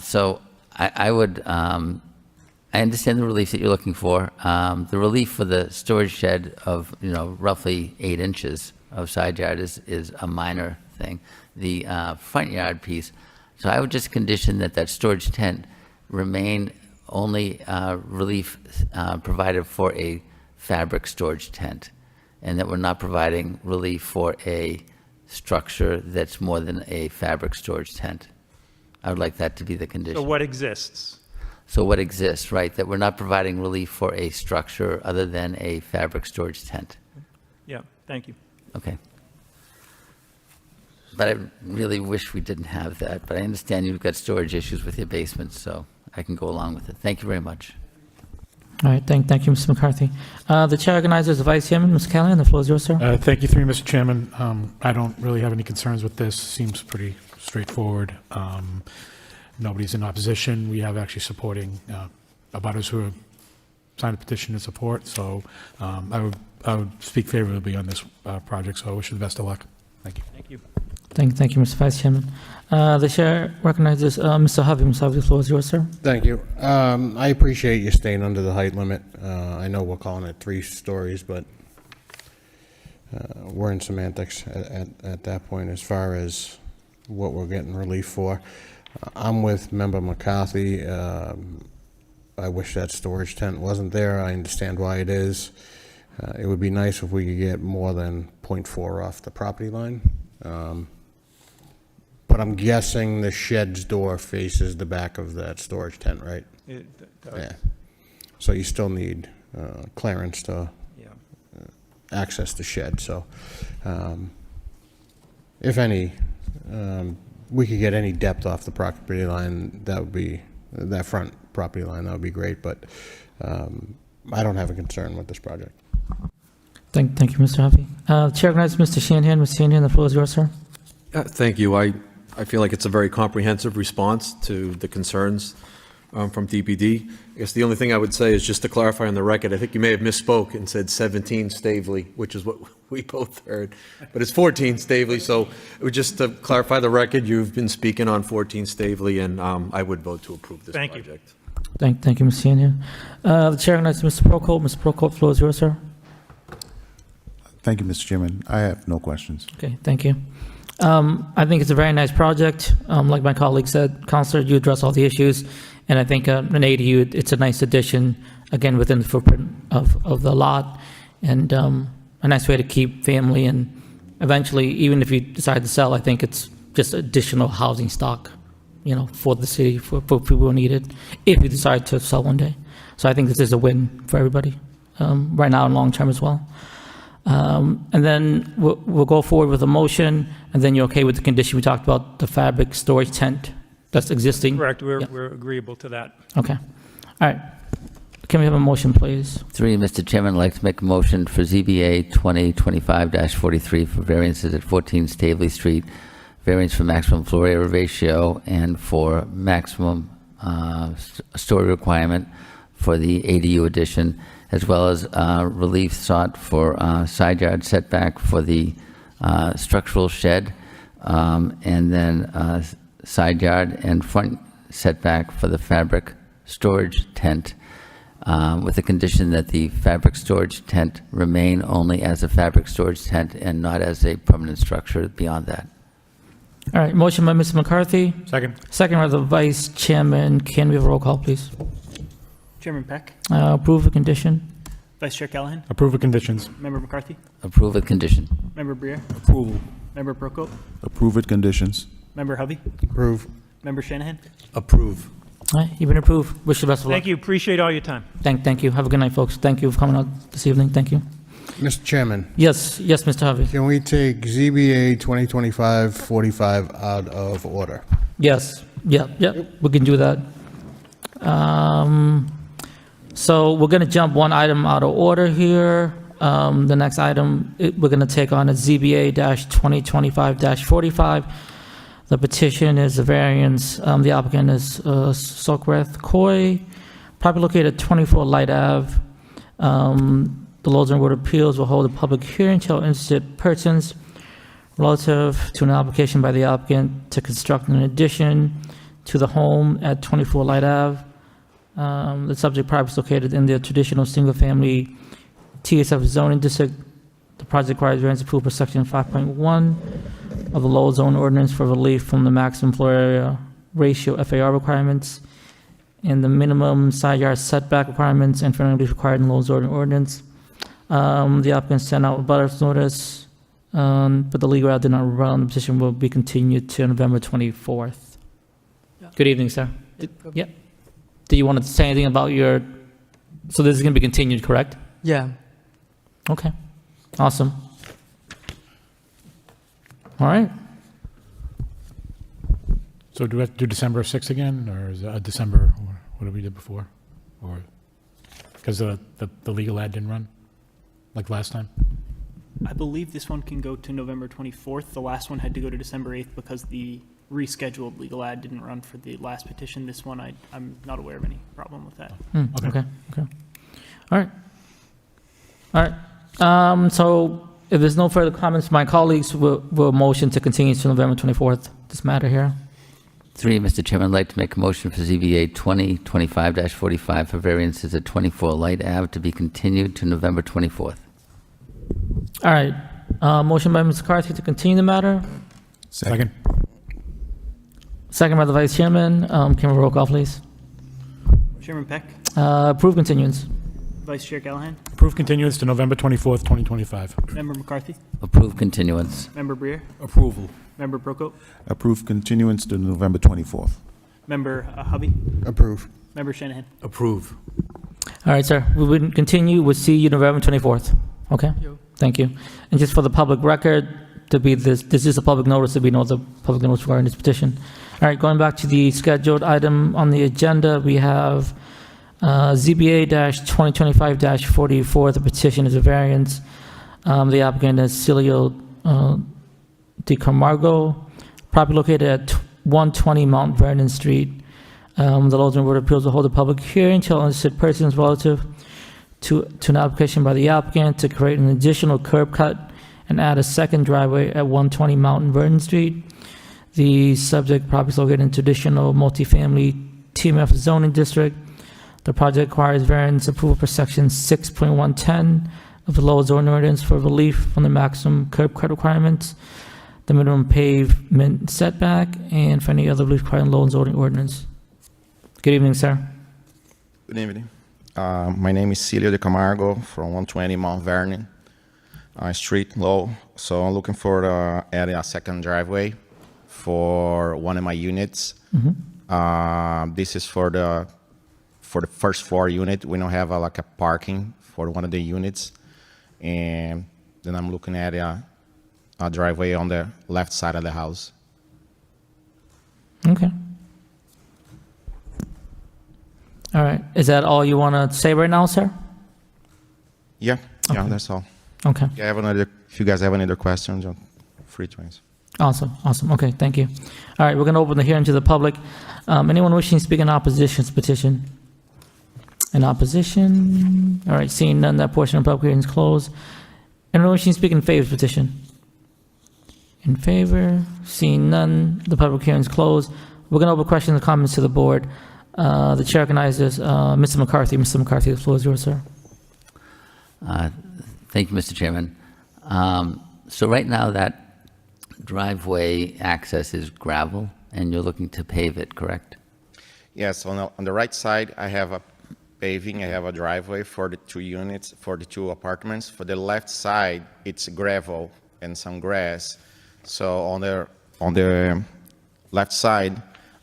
so I would, I understand the relief that you're looking for. The relief for the storage shed of, roughly 8 inches of side yard is a minor thing. The front yard piece, so I would just condition that storage tent remain only relief provided for a fabric storage tent, and that we're not providing relief for a structure that's more than a fabric storage tent. I would like that to be the condition. So what exists? So what exists, right, that we're not providing relief for a structure other than a fabric storage tent. Yeah, thank you. Okay. But I really wish we didn't have that, but I understand you've got storage issues with your basement, so I can go along with it. Thank you very much. All right, thank you, Mr. McCarthy. The chair recognizes the vice chairman, Mr. Callahan. The floor is yours, sir. Thank you, through Mr. Chairman. I don't really have any concerns with this. Seems pretty straightforward. Nobody's in opposition. We have actually supporting abutters who have signed a petition to support. So I would speak favorably on this project, so I wish you the best of luck. Thank you. Thank you. Thank you, Mr. Vice Chairman. The chair recognizes Mr. Hovey. Mr. Hovey, the floor is yours, sir. Thank you. I appreciate you staying under the height limit. I know we're calling it 3 stories, but we're in semantics at that point as far as what we're getting relief for. I'm with Member McCarthy. I wish that storage tent wasn't there. I understand why it is. It would be nice if we could get more than 0.4 off the property line. But I'm guessing the shed's door faces the back of that storage tent, right? It does. Yeah. So you still need clearance to Yeah. access the shed. So if any, we could get any depth off the property line, that would be, that front property line, that would be great. But I don't have a concern with this project. Thank you, Mr. Hovey. Chair recognizes Mr. Shanahan. Mr. Shanahan, the floor is yours, sir. Thank you. I feel like it's a very comprehensive response to the concerns from DPD. I guess the only thing I would say is just to clarify on the record, I think you may have misspoke and said 17 Stavely, which is what we both heard, but it's 14 Stavely. So just to clarify the record, you've been speaking on 14 Stavely, and I would vote to approve this Thank you. project. Thank you, Mr. Shanahan. The chair recognizes Mr. Prokop. Mr. Prokop, the floor is yours, sir. Thank you, Mr. Chairman. I have no questions. Okay, thank you. I think it's a very nice project. Like my colleague said, Counselor, you address all the issues, and I think an ADU, it's a nice addition, again, within the footprint of the lot, and a nice way to keep family, and eventually, even if you decide to sell, I think it's just additional housing stock, for the city, for people who need it, if you decide to sell one day. So I think this is a win for everybody, right now and long term as well. And then we'll go forward with a motion, and then you're okay with the condition we talked about, the fabric storage tent that's existing? Correct. Yeah. We're agreeable to that. Okay. All right. Can we have a motion, please? 3, Mr. Chairman, I'd like to make a motion for ZBA 2025-43 for variances at 14 Stavely Street, variance for maximum floor area ratio, and for maximum story requirement for the ADU addition, as well as relief sought for side yard setback for the structural shed, and then side yard and front setback for the fabric storage tent, with the condition that the fabric storage tent remain only as a fabric storage tent and not as a permanent structure beyond that. All right. Motion by Mr. McCarthy. Second. Second by the Vice Chairman. Can we have a roll call, please? Chairman Peck, Approve the condition. Vice Chair Callahan, Approve of conditions. Member McCarthy, Approve with condition. Member Briere, Approval. Member Prokop, Approve with conditions. Member Hovey, Approve. Member Shanahan. Approve. All right. You've been approved. Wish you the best of luck. Thank you. Appreciate all your time. Thank you. Have a good night, folks. Thank you for coming out this evening. Thank you. Mr. Chairman, Yes, Mr. Hovey. can we take ZBA 2025-45 out of order? Yes. Yeah. We can do that. So we're going to jump one item out of order here. The next item we're going to take on is ZBA-2025-45. The petition is a variance. The applicant is Sokweth Koi, property located at 24 Light Ave. The Lowell Board of Appeals will hold a public hearing to all interested persons relative to an application by the applicant to construct an addition to the home at 24 Light Ave. The subject property is located in the traditional single-family TSF zoning district. The project requires variance approval per section 5.1 of the Lowell Zone Ordinance for relief from the maximum floor area ratio FAR requirements and the minimum side yard setback requirements and for relief required in Lowell Zone Ordinance. The applicant sent out a butters notice, but the legal ad did not run. The petition will be continued to November 24th. Good evening, sir. Yeah. Do you want to say anything about your, so this is going to be continued, correct? Yeah. Okay. Awesome. All right. So do we have to do December 6th again, or is it December, what did we do before? Or, because the legal ad didn't run, like last time? I believe this one can go to November 24th. The last one had to go to December 8th because the rescheduled legal ad didn't run for the last petition. This one, I'm not aware of any problem with that. Okay, okay. All right. All right. So if there's no further comments from my colleagues, we'll motion to continue to November 24th, this matter here. 3, Mr. Chairman, I'd like to make a motion for ZBA 2025-45 for variances at 24 Light Ave to be continued to November 24th. All right. Motion by Mr. McCarthy to continue the matter, Second. second by the Vice Chairman. Can we roll call, please? Chairman Peck, Approve continuance. Vice Chair Callahan, Approve continuance to November 24th, 2025. Member McCarthy, Approve continuance. Member Brier, Approval. Member Prokop, Approve continuance to November 24th. Member Hubby, Approve. Member Shanahan. Approve. All right, sir. We will continue. We'll see you November 24th. Okay? Thank you. And just for the public record, to be this is a public notice, to be no other public notice regarding this petition. All right, going back to the scheduled item on the agenda, we have ZBA-2025-44. The petition is a variance. The applicant is Celio De Camargo, property located at 120 Mount Vernon Street. The Lowell Board of Appeals will hold a public hearing to elicit persons relative to an application by the applicant to create an additional curb cut and add a second driveway at 120 Mount Vernon Street. The subject property is located in traditional multifamily TMF zoning district. The project requires variance approval per section 6.110 of the Lowell zoning ordinance for relief from the maximum curb cut requirements, the minimum pavement setback, and for any other relief required in Lowell zoning ordinance. Good evening, sir. Good evening. My name is Celio De Camargo from 120 Mount Vernon Street, Lowell. So I'm looking for add a second driveway for one of my units. This is for the first floor unit. We don't have like a parking for one of the units, and then I'm looking at a driveway on the left side of the house. Okay. All right. Is that all you want to say right now, sir? Yeah, that's all. Okay. If you guys have any other questions, I'm free to answer. Awesome. Awesome. Okay. Thank you. All right. We're going to open the hearing to the public. Anyone wishing to speak in opposition to this petition? In opposition? All right. Seeing none, that portion of the public hearing is closed. Anyone wishing to speak in favor of the petition? In favor? Seeing none, the public hearing is closed. We're going to open questions and comments to the board. The chair recognizes Mr. McCarthy. Mr. McCarthy, the floor is yours, sir. Thank you, Mr. Chairman. So right now, that driveway access is gravel, and you're looking to pave it, correct? Yes, on the right side, I have a paving, I have a driveway for the two units, for the two apartments. For the left side, it's gravel and some grass. So on the left side,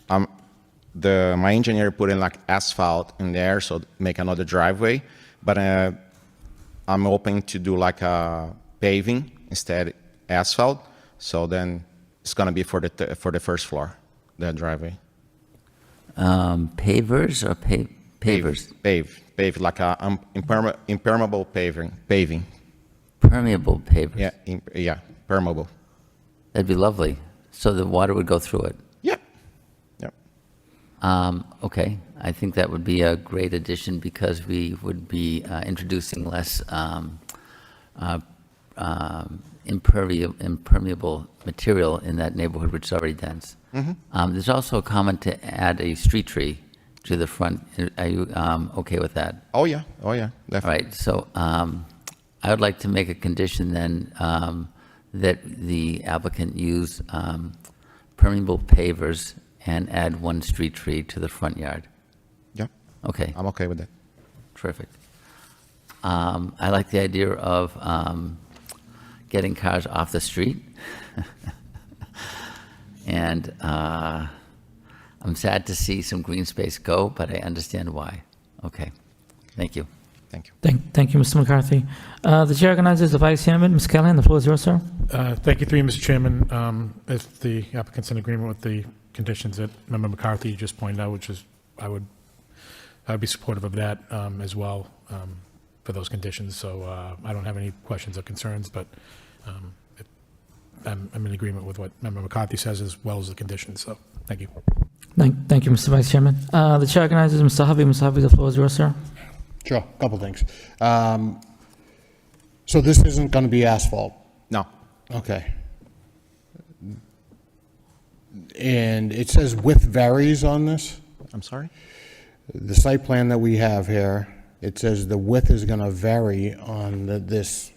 my engineer put in like asphalt in there, so make another driveway. But I'm hoping to do like a paving instead asphalt. So then it's gonna be for the first floor, the driveway. Pavers or pavers? Pave like a impermeable paving. Permeable pavers? Yeah, permeable. That'd be lovely. So the water would go through it? Yep. Okay, I think that would be a great addition because we would be introducing less impermeable material in that neighborhood, which is already dense. There's also a comment to add a street tree to the front. Are you okay with that? Oh yeah, definitely. All right, so I would like to make a condition then that the applicant use permeable pavers and add one street tree to the front yard. Yeah. Okay. I'm okay with that. Terrific. I like the idea of getting cars off the street. And I'm sad to see some green space go, but I understand why. Okay. Thank you. Thank you. Thank you, Mr. McCarthy. The chair recognizes the vice chairman, Ms. Callahan. The floor is yours, sir. Thank you, Mr. Chairman. If the applicant's in agreement with the conditions that Member McCarthy just pointed out, which is, I'd be supportive of that as well for those conditions. So I don't have any questions or concerns, but I'm in agreement with what Member McCarthy says as well as the conditions, so, thank you. Thank you, Mr. Vice Chairman. The chair recognizes Mr. Hovey. Mr. Hovey, the floor is yours, sir. Sure, a couple things. So this isn't going to be asphalt? No. Okay. And it says width varies on this? I'm sorry? The site plan that we have here, it says the width is going to vary on this.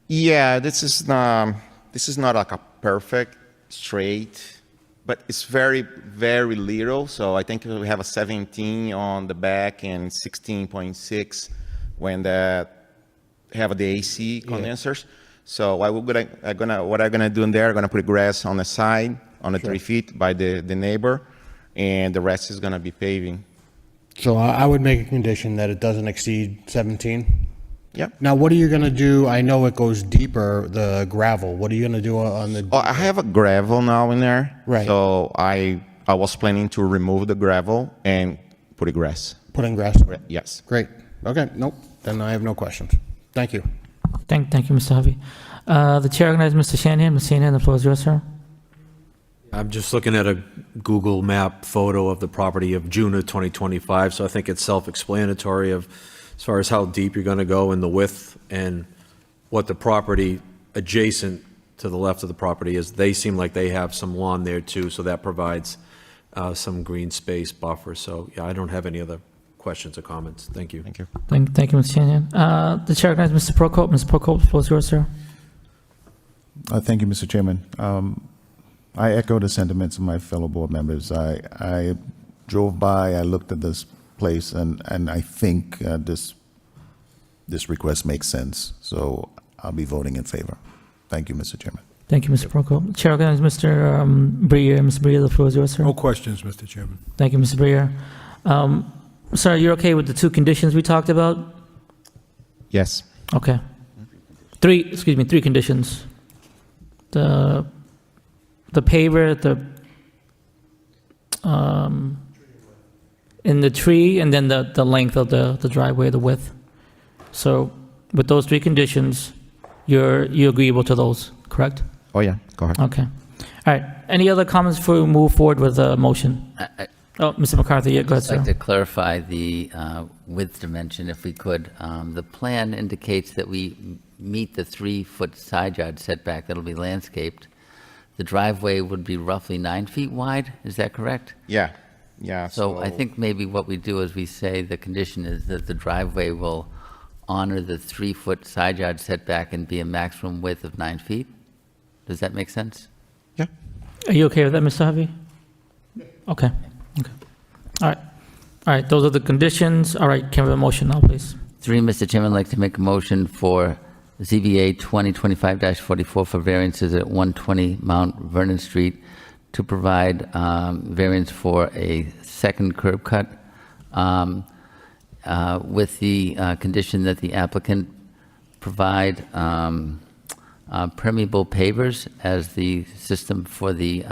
Yeah, this is not like a perfect straight, but it's very, very little. So I think we have a 17 on the back and 16.6 when have the AC condensers. So what I'm gonna do in there, I'm gonna put grass on the side, on the 3 feet by the neighbor, and the rest is gonna be paving. So I would make a condition that it doesn't exceed 17? Yep. Now, what are you going to do? I know it goes deeper, the gravel. What are you going to do on the? Oh, I have a gravel now in there. Right. So I was planning to remove the gravel and put a grass. Put in grass? Yes. Great. Okay, nope, then I have no questions. Thank you. Thank you, Mr. Hovey. The chair recognizes Mr. Shanahan. Mr. Shanahan, the floor is yours, sir. I'm just looking at a Google map photo of the property of June of 2025, so I think it's self-explanatory of as far as how deep you're going to go in the width and what the property adjacent to the left of the property is. They seem like they have some lawn there too, so that provides some green space buffer. So yeah, I don't have any other questions or comments. Thank you. Thank you. Thank you, Mr. Shanahan. The chair recognizes Mr. Prokop. Mr. Prokop, the floor is yours, sir. Thank you, Mr. Chairman. I echo the sentiments of my fellow board members. I drove by, I looked at this place, and I think this request makes sense. So I'll be voting in favor. Thank you, Mr. Chairman. Thank you, Mr. Prokop. Chair recognizes Mr. Breer. Mr. Breer, the floor is yours, sir. No questions, Mr. Chairman. Thank you, Mr. Breer. Sir, you're okay with the two conditions we talked about? Yes. Okay. Three conditions. The paver, in the tree, and then the length of the driveway, the width. So with those three conditions, you're agreeable to those, correct? Oh, yeah. Go ahead. Okay. All right. Any other comments before we move forward with the motion? Oh, Mr. McCarthy, yeah, go ahead, I'd like sir. to clarify the width dimension, if we could. The plan indicates that we meet the 3-foot side yard setback that'll be landscaped. The driveway would be roughly 9 feet wide, is that correct? Yeah. Yeah. So I think maybe what we do is we say the condition is that the driveway will honor the 3-foot side yard setback and be a maximum width of 9 feet. Does that make sense? Yeah. Are you okay with that, Mr. Harvey? Okay. All right, those are the conditions. All right, can we have a motion now, please? 3, Mr. Chairman, I'd like to make a motion for ZBA 2025-44 for variances at 120 Mount Vernon Street to provide variance for a second curb cut with the condition that the applicant provide permeable pavers as the system for the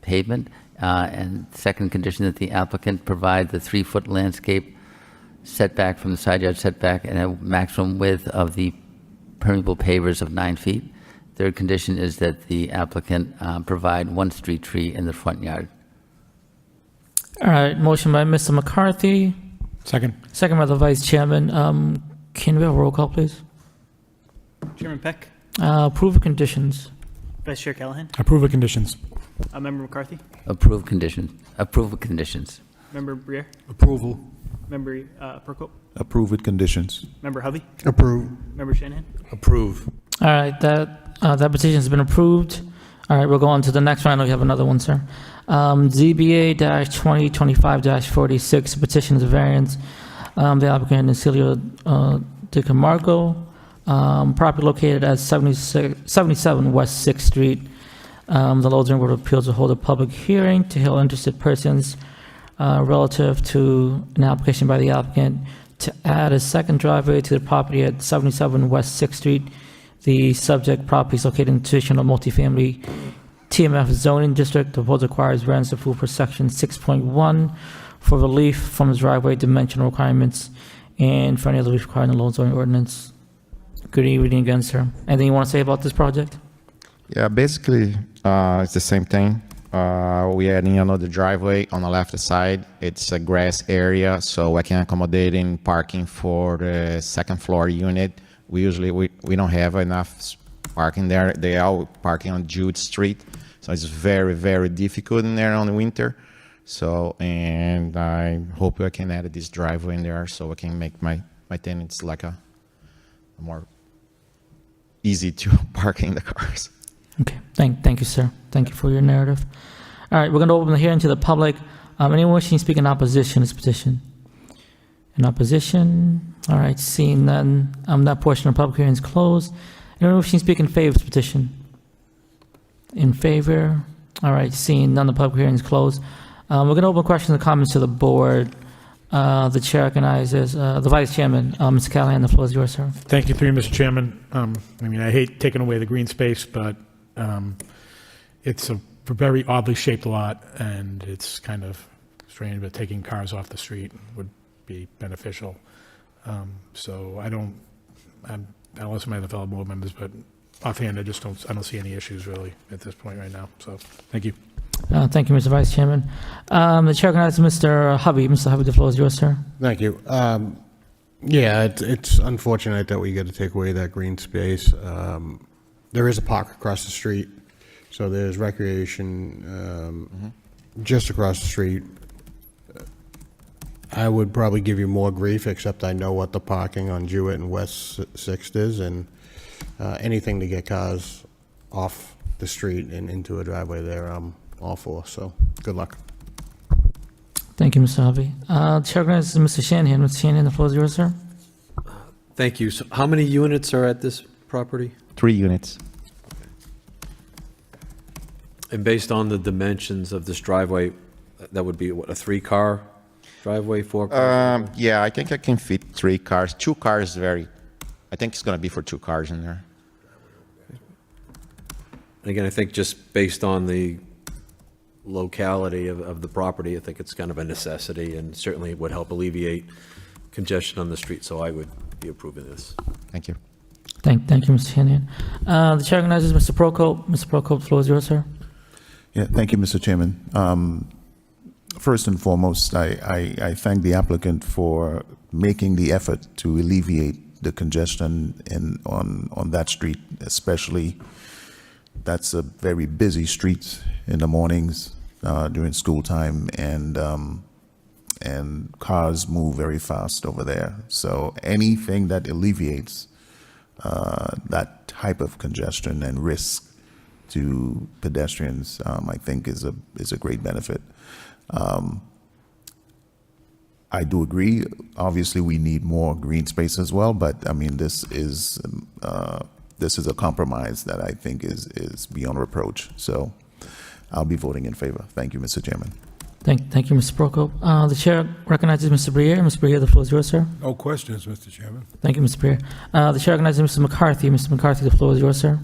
pavement, and second condition that the applicant provide the 3-foot landscape setback from the side yard setback and a maximum width of the permeable pavers of 9 feet. Third condition is that the applicant provide one street tree in the front yard. All right, motion by Mr. McCarthy, Second. second by the Vice Chairman. Can we have a roll call, please? Chairman Peck, Approve of conditions. Vice Chair Callahan, Approve of conditions. Member McCarthy, Approve conditions. Approve of conditions. Member Briere, Approval. Member Prokop, Approve with conditions. Member Hovey, Approve. Member Shanahan. Approve. All right, that petition has been approved. All right, we'll go on to the next one. I know we have another one, sir. ZBA-2025-46, petition is a variance. The applicant is Celio De Camargo, property located at 77 West 6th Street. The Lowell Board of Appeals will hold a public hearing to hear interested persons relative to an application by the applicant to add a second driveway to the property at 77 West 6th Street. The subject property is located in traditional multifamily TMF zoning district. The proposal requires variance approval per section 6.1 for relief from the driveway dimensional requirements and for any other relief required in the Lowell zoning ordinance. Good evening again, sir. Anything you want to say about this project? Yeah, basically, it's the same thing. We adding another driveway on the left side. It's a grass area, so I can accommodate in parking for the second floor unit. We don't have enough parking there. They are parking on Jude Street, so it's very, very difficult in there on the winter. So, and I hope I can add this driveway in there so I can make my tenants like a more easy to park in the cars. Okay, thank you, sir. Thank you for your narrative. All right, we're going to open the hearing to the public. Anyone wishing to speak in opposition to this petition? In opposition? All right, seeing none, that portion of the public hearing is closed. Anyone wishing to speak in favor of this petition? In favor? All right, seeing none, the public hearing is closed. We're going to open questions and comments to the board. The chair recognizes the vice chairman, Mr. Callahan. The floor is yours, sir. Thank you, through you, Mr. Chairman. I mean, I hate taking away the green space, but it's a very oddly shaped lot, and it's kind of strange, but taking cars off the street would be beneficial. So I'll listen to my fellow board members, but offhand, I don't see any issues really at this point right now. So thank you. Thank you, Mr. Vice Chairman. The chair recognizes Mr. Hubby. Mr. Hubby, the floor is yours, sir. Thank you. Yeah, it's unfortunate that we got to take away that green space. There is a park across the street, so there's recreation just across the street. I would probably give you more grief, except I know what the parking on Jewett and West 6th is, and anything to get cars off the street and into a driveway there, I'm all for. So good luck. Thank you, Mr. Hubby. The chair recognizes Mr. Shanahan. Mr. Shanahan, the floor is yours, sir. Thank you. So how many units are at this property? 3 units. And based on the dimensions of this driveway, that would be what, a 3-car driveway, 4-car? Yeah, I think I can fit 3 cars. 2 cars I think it's going to be for 2 cars in there. Again, I think just based on the locality of the property, I think it's kind of a necessity and certainly would help alleviate congestion on the street, so I would be approving this. Thank you. Thank you, Mr. Shanahan. The chair recognizes Mr. Prokop. Mr. Prokop, the floor is yours, sir. Yeah, thank you, Mr. Chairman. First and foremost, I thank the applicant for making the effort to alleviate the congestion on that street, especially. That's a very busy street in the mornings during school time, and cars move very fast over there. So anything that alleviates that type of congestion and risk to pedestrians, I think is a great benefit. I do agree. Obviously, we need more green space as well, but I mean, this is a compromise that I think is beyond reproach. So I'll be voting in favor. Thank you, Mr. Chairman. Thank you, Mr. Prokop. The chair recognizes Mr. Briere. Mr. Briere, the floor is yours, sir. No questions, Mr. Chairman. Thank you, Mr. Briere. The chair recognizes Mr. McCarthy. Mr. McCarthy, the floor is yours, sir.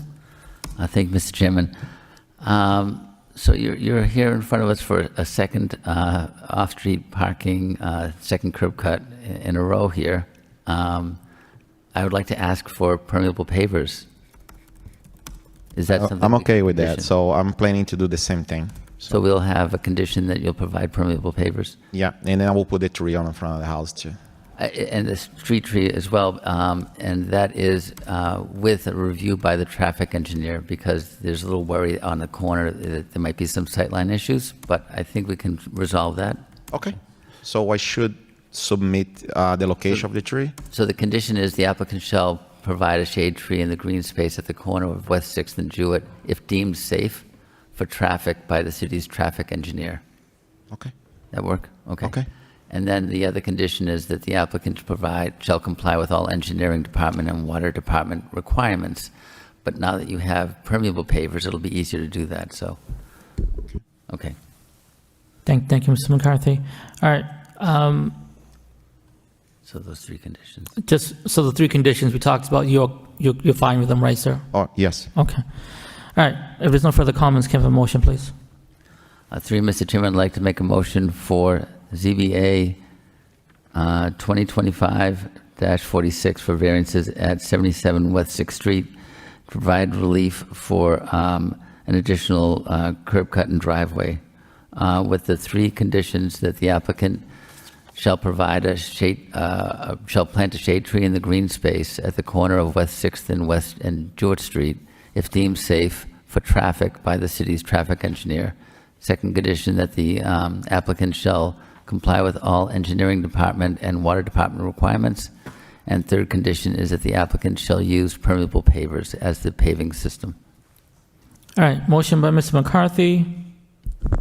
Thank you, Mr. Chairman. So you're here in front of us for a second off-street parking, second curb cut in a row here. I would like to ask for permeable pavers. Is that something? I'm we okay can with that. condition? So I'm planning to do the same thing. So we'll have a condition that you'll provide permeable pavers? Yeah, and then I will put the tree on the front of the house too. And the street tree as well, and that is with a review by the traffic engineer, because there's a little worry on the corner that there might be some sightline issues, but I think we can resolve that. Okay. So I should submit the location of the tree? So the condition is the applicant shall provide a shade tree in the green space at the corner of West 6th and Jewett if deemed safe for traffic by the city's traffic engineer. Okay. That work? Okay. Okay. And then the other condition is that the applicant shall comply with all engineering department and water department requirements. But now that you have permeable pavers, it'll be easier to do that, so, okay. Thank you, Mr. McCarthy. All right. So those 3 conditions. So the 3 conditions we talked about, you're fine with them, right, sir? Oh, yes. Okay. All right. If there's no further comments, can I have a motion, please? 3, Mr. Chairman, I'd like to make a motion for ZBA 2025-46 for variances at 77 West 6th Street provide relief for an additional curb cut and driveway, with the three conditions that the applicant shall provide shall plant a shade tree in the green space at the corner of West 6th and George Street, if deemed safe for traffic by the city's traffic engineer. Second condition, that the applicant shall comply with all engineering department and water department requirements. And third condition is that the applicant shall use permeable pavers as the paving system. All right, motion by Mr. McCarthy,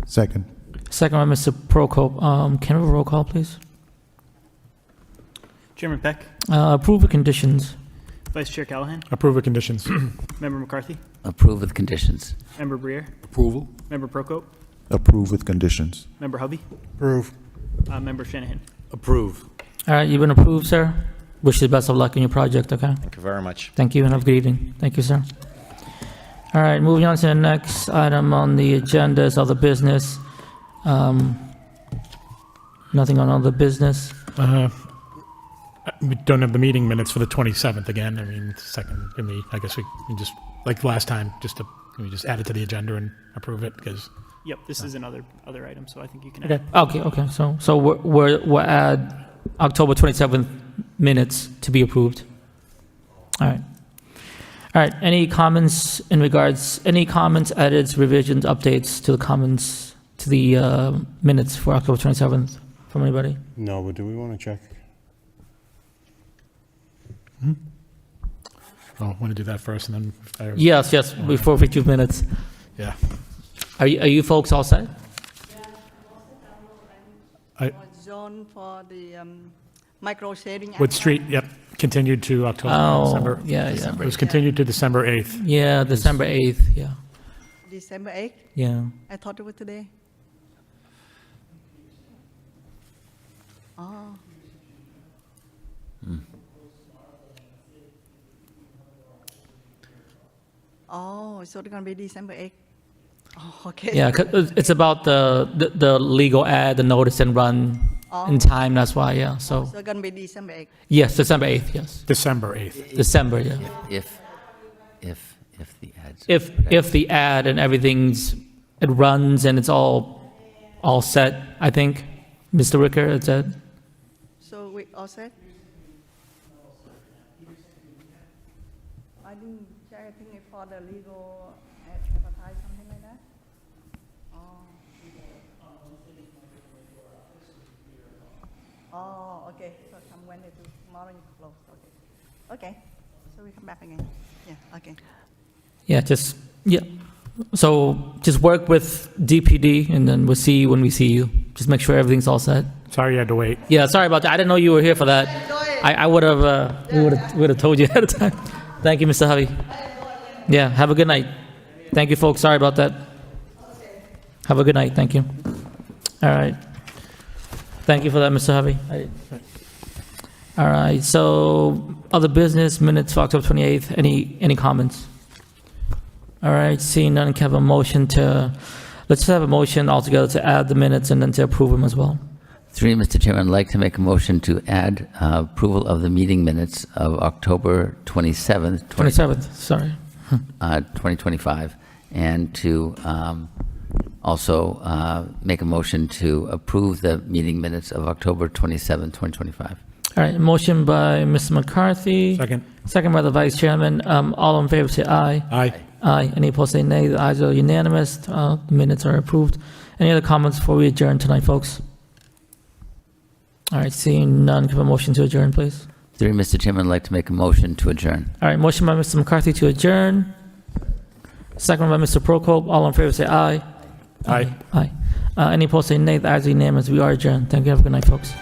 Second. second by Mr. Prokop. Can we have a roll call, please? Chairman Peck, Approve of conditions. Vice Chair Callahan, Approve of conditions. Member McCarthy, Approve with conditions. Member Briere, Approval? Member Prokop, Approve with conditions. Member Hubby, Approve. Member Shanahan. Approve. All right, you've been approved, sir. Wish you the best of luck in your project, okay? Thank you very much. Thank you and have a good evening. Thank you, sir. All right, moving on to the next item on the agenda is other business. Nothing on other business. We don't have the meeting minutes for the 27th again. I mean, I guess we can just, like last time, can we just add it to the agenda and approve it? Because, Yep, this is another item, so I think you can. okay. Okay. So we'll add October 27th minutes to be approved. All right. Any comments, edits, revisions, updates to the comments, to the minutes for October 27th from anybody? No, but do we want to check? Oh, I want to do that first and then. Yes, before 52 minutes. Yeah. Are you folks all set? Zone for the micro shading. Wood Street, yep, continued to October, Oh, December. yeah. It was continued to December 8th. Yeah, December 8th, yeah. December 8th? Yeah. I thought it was today. Oh. Oh, so it's going to be December 8th. Oh, okay. Yeah, 'cause it's about the legal ad, the notice and run in time, that's why, yeah, so. So it's going to be December 8th. Yes, December 8th, yes. December 8th. December, yeah. If the ads. If the ad and it runs and it's all set, I think, Mr. Ricker, it's it. So we all set? I didn't check, I think it's for the legal advertise, something like that. Oh, okay, so from Wednesday to tomorrow you close, okay. Okay, so we come back again, yeah, okay. Yeah. So just work with DPD and then we'll see you when we see you. Just make sure everything's all set. Sorry you had to wait. Yeah, sorry about that. I didn't know you were here for that. I would have told you ahead of time. Thank you, Mr. Hovey. Yeah, have a good night. Thank you, folks. Sorry about that. Have a good night. Thank you. All right. Thank you for that, Mr. Hovey. All right. So other business minutes for October 28th. Any comments? All right. Seeing none, can I have a motion let's just have a motion altogether to add the minutes and then to approve them as well. 3, Mr. Chairman, I'd like to make a motion to add approval of the meeting minutes of October 27th, 27th, sorry. 2025, and to also make a motion to approve the meeting minutes of October 27th, 2025. All right, motion by Mr. McCarthy. Second. Second by the Vice Chairman. All in favor say aye. Aye. Aye. Any opposed say nay. The ayes are unanimous. The minutes are approved. Any other comments before we adjourn tonight, folks? All right, seeing none, give a motion to adjourn, please. 3, Mr. Chairman, I'd like to make a motion to adjourn. All right, motion by Mr. McCarthy to adjourn. Second by Mr. Prokop. All in favor say aye. Aye. Aye. Any opposed say nay. The ayes are unanimous. We are adjourned. Thank you. Have a good night, folks.